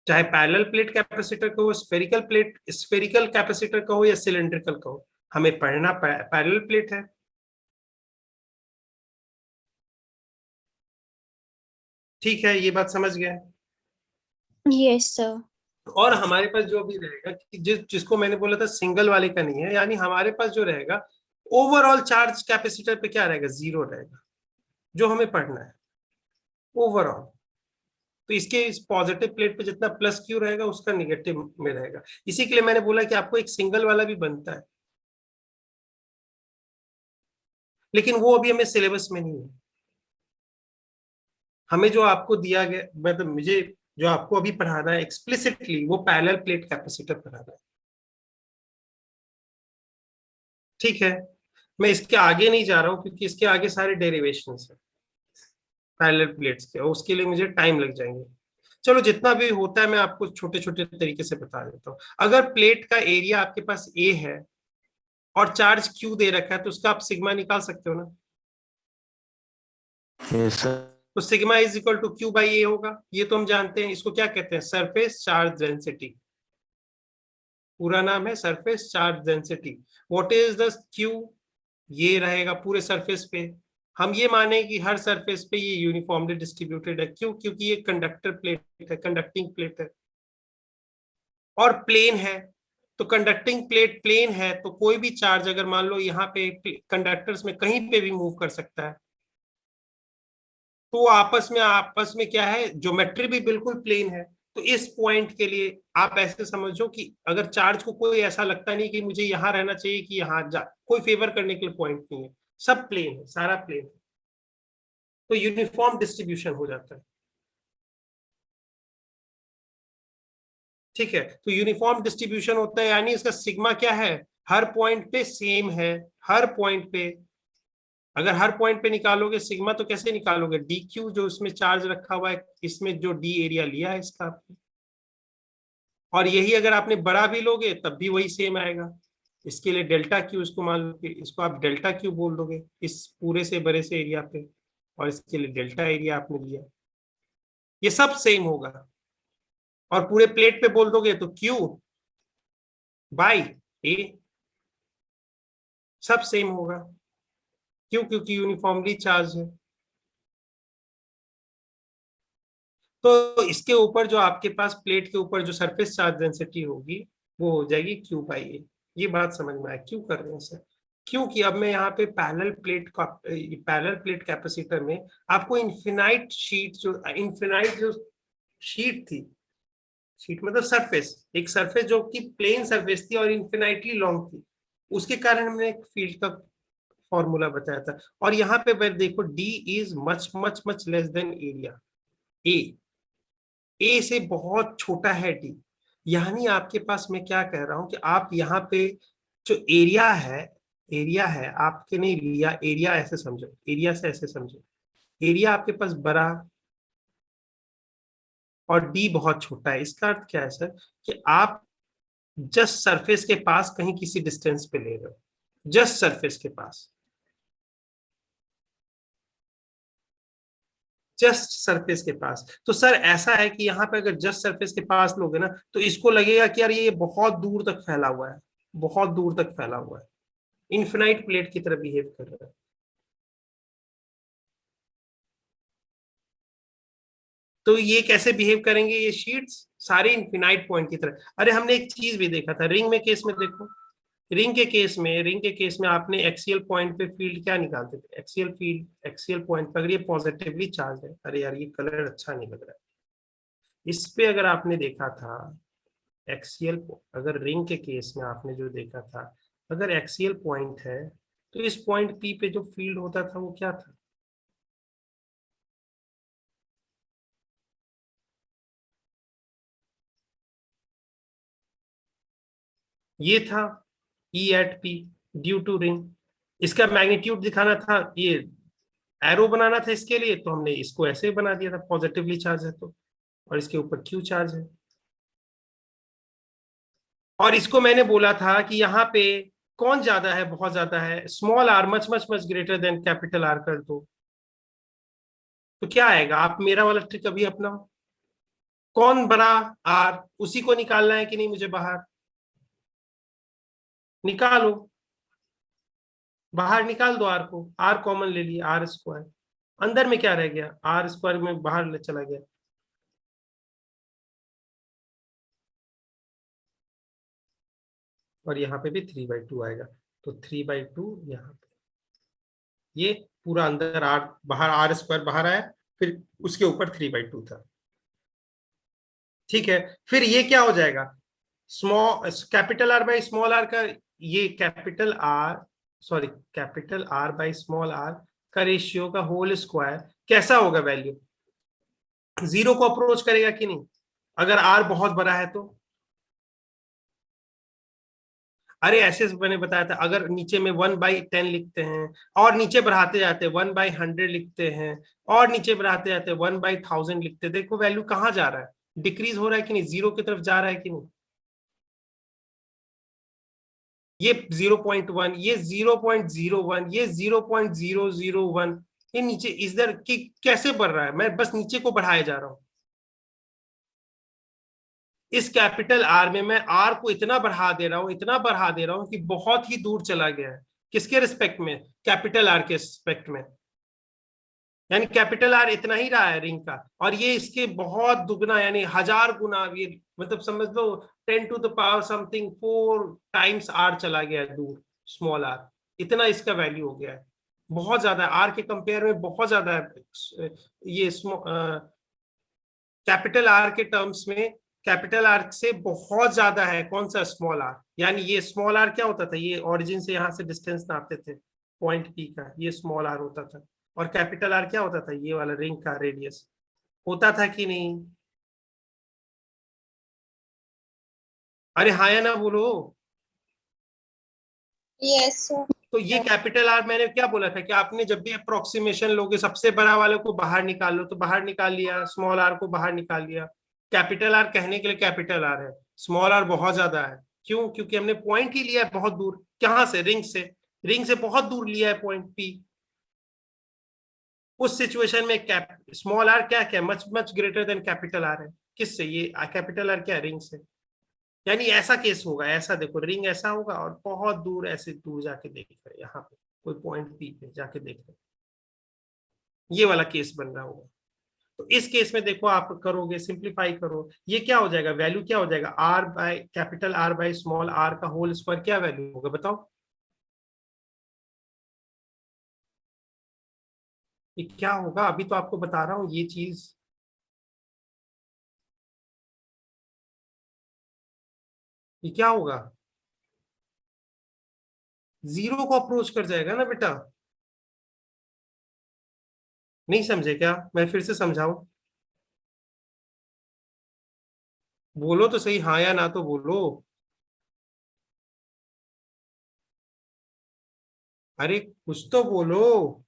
चाहे पैरेलल प्लेट कैपेसिटर का हो, स्फेरिकल कैपेसिटर का हो या सिलेंड्रिकल का हो, हमें पढ़ना पैरेलल प्लेट है। ठीक है, ये बात समझ गए। Yes, sir. और हमारे पास जो भी रहेगा कि जिसको मैंने बोला था सिंगल वाले का नहीं है, यानी हमारे पास जो रहेगा ओवरऑल चार्ज कैपेसिटर पे क्या रहेगा, जीरो रहेगा, जो हमें पढ़ना है ओवरऑल। तो इसके इस पॉजिटिव प्लेट पे जितना प्लस क्यू रहेगा, उसका निगेटिव में रहेगा। इसी के लिए मैंने बोला कि आपको एक सिंगल वाला भी बनता है, लेकिन वो अभी हमें सिलेबस में नहीं है। हमें जो आपको दिया गया, मतलब मुझे जो आपको अभी पढ़ाना है एक्सप्लिसिटली, वो पैरेलल प्लेट कैपेसिटर पढ़ाना है। ठीक है, मैं इसके आगे नहीं जा रहा हूँ क्योंकि इसके आगे सारे डेरिवेशंस है पैरेलल प्लेट्स के, और उसके लिए मुझे टाइम लग जाएंगे। चलो जितना भी होता है मैं आपको छोटे छोटे तरीके से बता देता हूँ। अगर प्लेट का एरिया आपके पास ए है और चार्ज क्यू दे रखा है, तो उसका आप सिग्मा निकाल सकते हो ना। Yes, sir. तो sigma is equal to q by a होगा, ये तो हम जानते हैं। इसको क्या कहते हैं? Surface charge density. पूरा नाम है surface charge density. What is the Q? ये रहेगा पूरे सरफेस पे। हम ये माने कि हर सरफेस पे ये यूनिफॉर्मली डिस्ट्रीब्यूटेड है। क्यों? क्योंकि ये कंडक्टर प्लेट है, कंडक्टिंग प्लेट है और प्लेन है। तो कंडक्टिंग प्लेट प्लेन है, तो कोई भी चार्ज अगर मान लो यहाँ पे कंडक्टर्स में कहीं पे भी मूव कर सकता है, तो आपस में क्या है, ज्योमेट्री भी बिल्कुल प्लेन है। तो इस पॉइंट के लिए आप ऐसे समझो कि अगर चार्ज को कोई ऐसा लगता नहीं कि मुझे यहाँ रहना चाहिए कि यहाँ जा, कोई फेवर करने के लिए पॉइंट नहीं है, सब प्लेन है, सारा प्लेन है, तो यूनिफॉर्म डिस्ट्रीब्यूशन हो जाता है। ठीक है, तो यूनिफॉर्म डिस्ट्रीब्यूशन होता है, यानी इसका सिग्मा क्या है? हर पॉइंट पे सेम है। हर पॉइंट पे, अगर हर पॉइंट पे निकालोगे सिग्मा, तो कैसे निकालोगे? डी क्यू, जो इसमें चार्ज रखा हुआ है, इसमें जो डी एरिया लिया है इसका, और यही अगर आपने बड़ा भी लोगे तब भी वही सेम आएगा। इसके लिए डेल्टा क्यू, इसको मान लो कि इसको आप डेल्टा क्यू बोल दोगे इस पूरे से बड़े से एरिया पे, और इसके लिए डेल्टा एरिया आपने लिया, ये सब सेम होगा। और पूरे प्लेट पे बोल दोगे तो क्यू बाई ए, सब सेम होगा। क्यों? क्योंकि यूनिफॉर्मली चार्ज है। तो इसके ऊपर जो आपके पास प्लेट के ऊपर जो सरफेस चार्ज डेंसिटी होगी, वो हो जाएगी क्यू बाई ए। ये बात समझ में आया क्यों कर रहे हैं सर? क्योंकि अब मैं यहाँ पे पैरेलल प्लेट कैपेसिटर में आपको इन्फिनाइट जो शीट थी, शीट मतलब सरफेस, एक सरफेस जो कि प्लेन सरफेस थी और इन्फिनाइटली लॉन्ग थी, उसके कारण हमने एक फील्ड का फॉर्मूला बताया था। और यहाँ पे देखो, d is much much much less than area a. A से बहुत छोटा है डी। यानी आपके पास, मैं क्या कह रहा हूं कि आप यहाँ पे जो एरिया है आपके नहीं लिया, एरिया ऐसे समझो, एरिया से ऐसे समझो, एरिया आपके पास बड़ा और डी बहुत छोटा है। इसका अर्थ क्या है सर? कि आप जस्ट सरफेस के पास कहीं किसी डिस्टेंस पे ले रहे हो, जस्ट सरफेस के पास, जस्ट सरफेस के पास। तो सर ऐसा है कि यहाँ पे अगर जस्ट सरफेस के पास लोगे ना, तो इसको लगेगा कि यार ये बहुत दूर तक फैला हुआ है, बहुत दूर तक फैला हुआ है, इन्फिनाइट प्लेट की तरह बिहेव कर रहा है। तो ये कैसे बिहेव करेंगे ये शीट्स? सारे इन्फिनाइट पॉइंट की तरह। अरे हमने एक चीज भी देखा था रिंग में केस में, देखो रिंग के केस में आपने एक्सियल पॉइंट पे फील्ड क्या निकालते थे? एक्सियल फील्ड, एक्सियल पॉइंट पर अगर ये पॉजिटिवली चार्ज है, अरे यार ये कलर अच्छा नहीं लग रहा है, इस पे अगर आपने देखा था एक्सियल, अगर रिंग के केस में आपने जो देखा था, अगर एक्सियल पॉइंट है, तो इस पॉइंट पी पे जो फील्ड होता था वो क्या था? ये था E at P due to ring. इसका मैग्नीट्यूड दिखाना था, ये एरो बनाना था इसके लिए, तो हमने इसको ऐसे बना दिया था, पॉजिटिवली चार्ज है तो, और इसके ऊपर क्यू चार्ज है। और इसको मैंने बोला था कि यहाँ पे कौन ज्यादा है, बहुत ज्यादा है, small R much much much greater than capital R कर दो, तो क्या आएगा? आप मेरा वाला ट्रिक अभी अपनाओ, कौन बड़ा? आर, उसी को निकालना है कि नहीं मुझे बाहर? निकालो, बाहर निकाल दो आर को, आर कॉमन ले लिया, आर स्क्वायर, अंदर में क्या रह गया? आर स्क्वायर में बाहर ले चला गया, और यहाँ पे भी 3/2 आएगा, तो 3/2 यहाँ पे, ये पूरा अंदर आर, बाहर आर स्क्वायर बाहर आया, फिर उसके ऊपर 3/2 था। ठीक है, फिर ये क्या हो जाएगा? Small capital R by small R का, ये capital R, sorry capital R by small R का रेशियो का होल स्क्वायर कैसा होगा वैल्यू? जीरो को अप्रोच करेगा कि नहीं अगर आर बहुत बड़ा है तो? अरे ऐसे मैंने बताया था, अगर नीचे में 1/10 लिखते हैं और नीचे बढ़ाते जाते हैं 1/100 लिखते हैं और नीचे बढ़ाते जाते हैं 1/1000 लिखते हैं, देखो वैल्यू कहाँ जा रहा है, डिक्रीज हो रहा है कि नहीं, जीरो की तरफ जा रहा है कि नहीं? ये 0.1, ये 0.01, ये 0.001, ये नीचे इधर की कैसे बढ़ रहा है? मैं बस नीचे को बढ़ाया जा रहा हूं। इस कैपिटल आर में मैं आर को इतना बढ़ा दे रहा हूं, इतना बढ़ा दे रहा हूं कि बहुत ही दूर चला गया है। किसके रिस्पेक्ट में? कैपिटल आर के रिस्पेक्ट में। यानी कैपिटल आर इतना ही रहा है रिंग का, और ये इसके बहुत दुगना यानी 1000 गुना, ये मतलब समझ लो 10 to the power something 4 times R चला गया है दूर, स्मॉल आर, इतना इसका वैल्यू हो गया है। बहुत ज्यादा है आर के कंपेयर में, बहुत ज्यादा है ये कैपिटल आर के टर्म्स में। कैपिटल आर से बहुत ज्यादा है कौन सा? Small R. यानी ये स्मॉल आर क्या होता था, ये ओरिजिन से यहां से डिस्टेंस नापते थे पॉइंट पी का, ये स्मॉल आर होता था। और कैपिटल आर क्या होता था? ये वाला रिंग का रेडियस होता था कि नहीं? अरे हाँ या ना बोलो। Yes, sir. तो ये कैपिटल आर मैंने क्या बोला था कि आपने जब भी अप्रोक्सीमेशन लोगे सबसे बड़ा वाले को बाहर निकाल लो, तो बाहर निकाल लिया, स्मॉल आर को बाहर निकाल लिया। कैपिटल आर कहने के लिए कैपिटल आर है, स्मॉल आर बहुत ज्यादा है। क्यों? क्योंकि हमने पॉइंट ही लिया है बहुत दूर। कहां से? रिंग से। रिंग से बहुत दूर लिया है पॉइंट पी। उस सिचुएशन में स्मॉल आर क्या क्या much much greater than capital are है। किससे? ये कैपिटल आर क्या है? रिंग से। यानी ऐसा केस होगा, ऐसा देखो रिंग ऐसा होगा और बहुत दूर ऐसे दूर जाके देख रहे, यहाँ पे कोई पॉइंट पी पे जाके देख रहे, ये वाला केस बन रहा होगा। तो इस केस में देखो आप करोगे, सिंप्लीफाई करो, ये क्या हो जाएगा? वैल्यू क्या हो जाएगा? R by capital R by small R का होल स्क्वायर, क्या वैल्यू होगा बताओ? ये क्या होगा? अभी तो आपको बता रहा हूं ये चीज। ये क्या होगा? जीरो को अप्रोच कर जाएगा ना बेटा। नहीं समझे क्या? मैं फिर से समझाऊं? बोलो तो सही, हाँ या ना तो बोलो। अरे कुछ तो बोलो,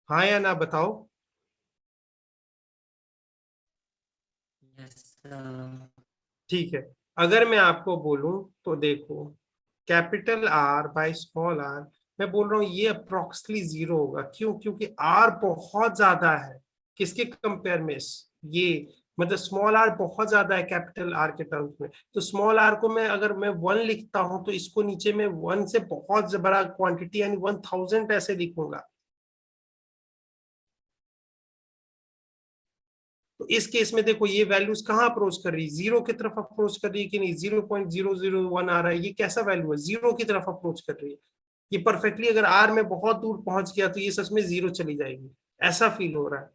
हाँ या ना बताओ। Yes, sir. ठीक है, अगर मैं आपको बोलूं तो देखो, capital R by small R, मैं बोल रहा हूँ ये अप्रोक्सीमेटली जीरो होगा। क्यों? क्योंकि आर बहुत ज्यादा है किसके कंपेयर में? ये मतलब स्मॉल आर बहुत ज्यादा है कैपिटल आर के टर्म्स में। तो स्मॉल आर को मैं अगर मैं 1 लिखता हूं तो इसको नीचे में 1 से बहुत बड़ा क्वांटिटी यानी 1000 ऐसे लिखूंगा। तो इस केस में देखो ये वैल्यूज कहाँ अप्रोच कर रही है? जीरो की तरफ अप्रोच कर रही है कि नहीं? 0.001 आ रहा है, ये कैसा वैल्यू है? जीरो की तरफ अप्रोच कर रही है। ये परफेक्टली अगर आर में बहुत दूर पहुंच गया तो ये सच में जीरो चली जाएगी, ऐसा फील हो रहा है।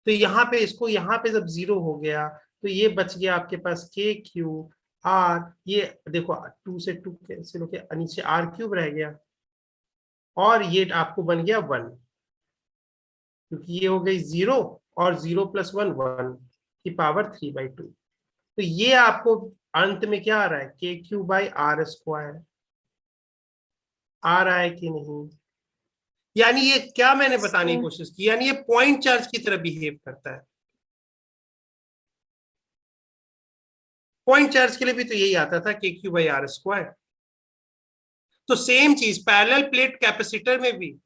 तो यहाँ पे इसको, यहाँ पे जब जीरो हो गया तो ये बच गया आपके पास के क्यू आर, ये देखो 2 से 2 कैंसिल होके नीचे आर क्यूब रह गया, और ये आपको बन गया 1, क्योंकि ये हो गई जीरो, और 0+1 1 की पावर 3/2। तो ये आपको अंत में क्या आ रहा है? के क्यू बाई आर स्क्वायर आ रहा है कि नहीं? यानी ये क्या मैंने बताने की Sir. कोशिश की, यानी ये पॉइंट चार्ज की तरह बिहेव करता है। पॉइंट चार्ज के लिए भी तो यही आता था, के क्यू बाई आर स्क्वायर। तो सेम चीज पैरेलल प्लेट कैपेसिटर में भी,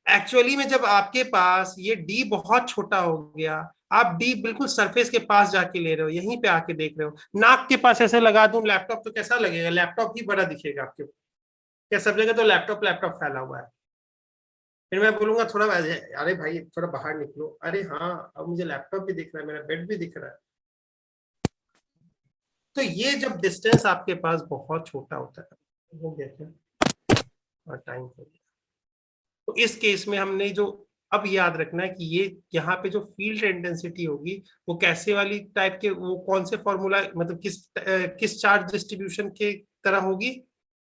एक्चुअली में जब आपके पास ये डी बहुत छोटा हो गया, आप डी बिल्कुल सरफेस के पास जाके ले रहे हो, यहीं पे आके देख रहे हो, नाक के पास ऐसे लगा दूं लैपटॉप तो कैसा लगेगा? लैपटॉप ही बड़ा दिखेगा आपके, क्या सब जगह तो लैपटॉप लैपटॉप फैला हुआ है। फिर मैं बोलूंगा थोड़ा, अरे भाई थोड़ा बाहर निकलो, अरे हाँ अब मुझे लैपटॉप भी दिख रहा है, मेरा बेड भी दिख रहा है। तो ये जब डिस्टेंस आपके पास बहुत छोटा होता है, हो गया क्या? और टाइम हो गया। तो इस केस में हमने जो अब याद रखना है कि ये यहाँ पे जो फील्ड इंटेंसिटी होगी वो कैसे वाली टाइप के, वो कौन से फॉर्मूला मतलब किस चार्ज डिस्ट्रीब्यूशन के तरह होगी?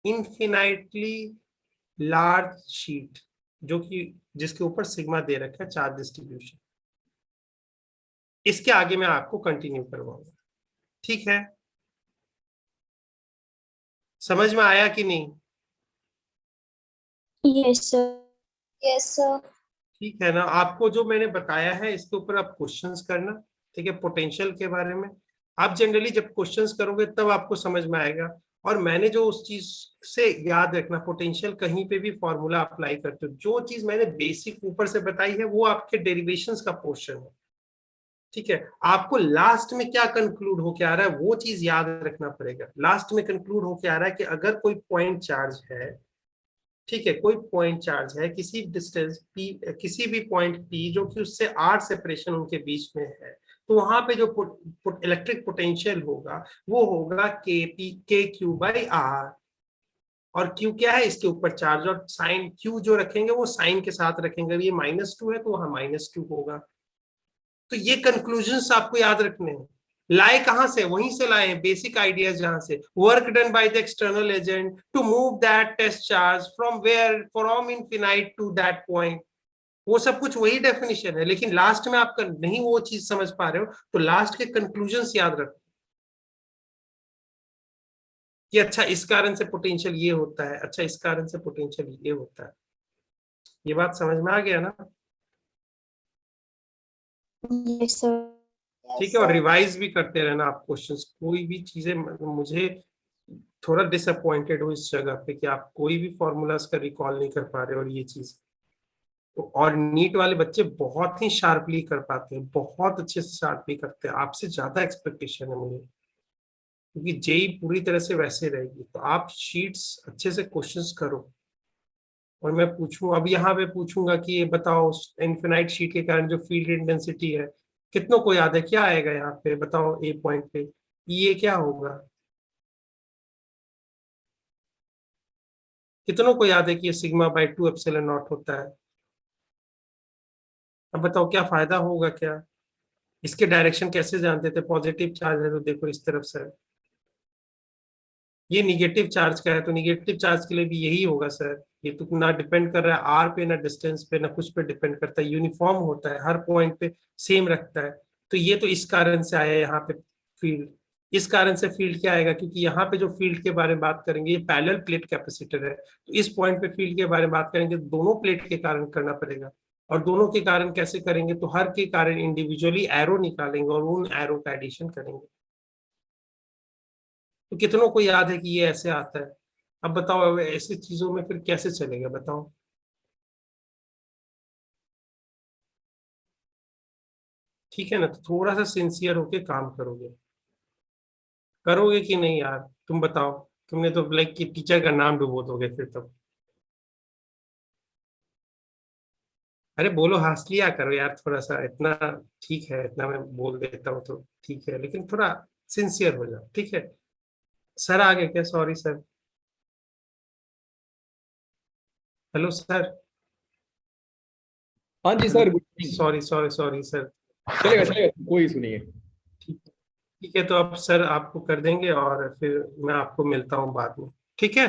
इनफिनाइटली लार्ज शीट, जो कि जिसके ऊपर सिग्मा दे रखा है चार्ज डिस्ट्रीब्यूशन। इसके आगे मैं आपको कंटिन्यू करवाऊंगा, ठीक है? समझ में आया कि नहीं? Yes, sir. Yes, sir. ठीक है ना? आपको जो मैंने बताया है इसके ऊपर आप क्वेश्चंस करना, ठीक है? पोटेंशियल के बारे में आप जनरली जब क्वेश्चंस करोगे तब आपको समझ में आएगा। और मैंने जो उस चीज से याद रखना, पोटेंशियल कहीं पे भी फॉर्मूला अप्लाई करते हो, जो चीज मैंने बेसिक ऊपर से बताई है वो आपके डेरिवेशंस का पोर्शन है, ठीक है? आपको लास्ट में क्या कंक्लूड होके आ रहा है वो चीज याद रखना पड़ेगा। लास्ट में कंक्लूड होके आ रहा है कि अगर कोई पॉइंट चार्ज है, ठीक है, कोई पॉइंट चार्ज है किसी डिस्टेंस p, किसी भी पॉइंट p जो कि उससे r सेपरेशन उनके बीच में है, तो वहां पे जो इलेक्ट्रिक पोटेंशियल होगा वो होगा के क्यू बाई आर। और q क्या है? इसके ऊपर चार्ज, और साइन q जो रखेंगे वो साइन के साथ रखेंगे। ये -2 है तो वहां -2 होगा। तो ये कंक्लूजन्स आपको याद रखने हैं। लाए कहां से? वहीं से लाए हैं, बेसिक आइडियाज जहां से work done by the external agent to move that test charge from where, from infinite to that point. वो सब कुछ वही डेफिनेशन है, लेकिन लास्ट में आप नहीं वो चीज समझ पा रहे हो तो लास्ट के कंक्लूजन्स याद रखो कि अच्छा इस कारण से पोटेंशियल ये होता है, अच्छा इस कारण से पोटेंशियल ये होता है। ये बात समझ में आ गया ना? Yes, sir. ठीक है। और रिवाइज भी करते रहना आप क्वेश्चंस, कोई भी चीजें। मुझे थोड़ा डिसअपॉइंटेड हूँ इस जगह पे कि आप कोई भी फॉर्मूलाज का रिकॉल नहीं कर पा रहे, और ये चीज तो। और नीट वाले बच्चे बहुत ही शार्पली कर पाते हैं, बहुत अच्छे से शार्पली करते हैं, आपसे ज्यादा एक्सपेक्टेशन है मुझे, क्योंकि जेई पूरी तरह से वैसे रहेगी। तो आप शीट्स अच्छे से क्वेश्चंस करो। और मैं पूछूं, अब यहाँ पे पूछूंगा कि ये बताओ इनफिनाइट शीट के कारण जो फील्ड इंटेंसिटी है, कितनों को याद है क्या आएगा यहाँ पे? बताओ ए पॉइंट पे ये क्या होगा? कितनों को याद है कि ये सिग्मा बाई 2 एप्सिलॉन नॉट होता है? अब बताओ क्या फायदा होगा क्या? इसके डायरेक्शन कैसे जानते थे? पॉजिटिव चार्ज है तो देखो इस तरफ से है। ये निगेटिव चार्ज का है तो निगेटिव चार्ज के लिए भी यही होगा सर। ये तो ना डिपेंड कर रहा है आर पे, ना डिस्टेंस पे, ना कुछ पे डिपेंड करता है, यूनिफॉर्म होता है हर पॉइंट पे, सेम रखता है। तो ये तो इस कारण से आया यहाँ पे फील्ड। इस कारण से फील्ड क्या आएगा? क्योंकि यहाँ पे जो फील्ड के बारे में बात करेंगे ये पैरेलल प्लेट कैपेसिटर है, तो इस पॉइंट पे फील्ड के बारे में बात करेंगे दोनों प्लेट के कारण करना पड़ेगा। और दोनों के कारण कैसे करेंगे? तो हर के कारण इंडिविजुअली एरो निकालेंगे और उन एरो का एडिशन करेंगे। तो कितनों को याद है कि ये ऐसे आता है? अब बताओ, अब ऐसी चीजों में फिर कैसे चलेगा बताओ? ठीक है ना? तो थोड़ा सा सिंसियर होके काम करोगे, करोगे कि नहीं यार? तुम बताओ। तुमने तो लाइक कि टीचर का नाम डुबो दोगे फिर तो। अरे बोलो, हंस लिया करो यार थोड़ा सा, इतना ठीक है, इतना मैं बोल देता हूँ तो ठीक है, लेकिन थोड़ा सिंसियर हो जाओ, ठीक है? सर आ गए क्या? Sorry sir. Hello sir. हाँ जी sir, good evening. Sorry sorry sorry sir. चलेगा चलेगा, कोई इशू नहीं है। ठीक है, ठीक है, तो अब सर आपको कर देंगे और फिर मैं आपको मिलता हूँ बाद में, ठीक है?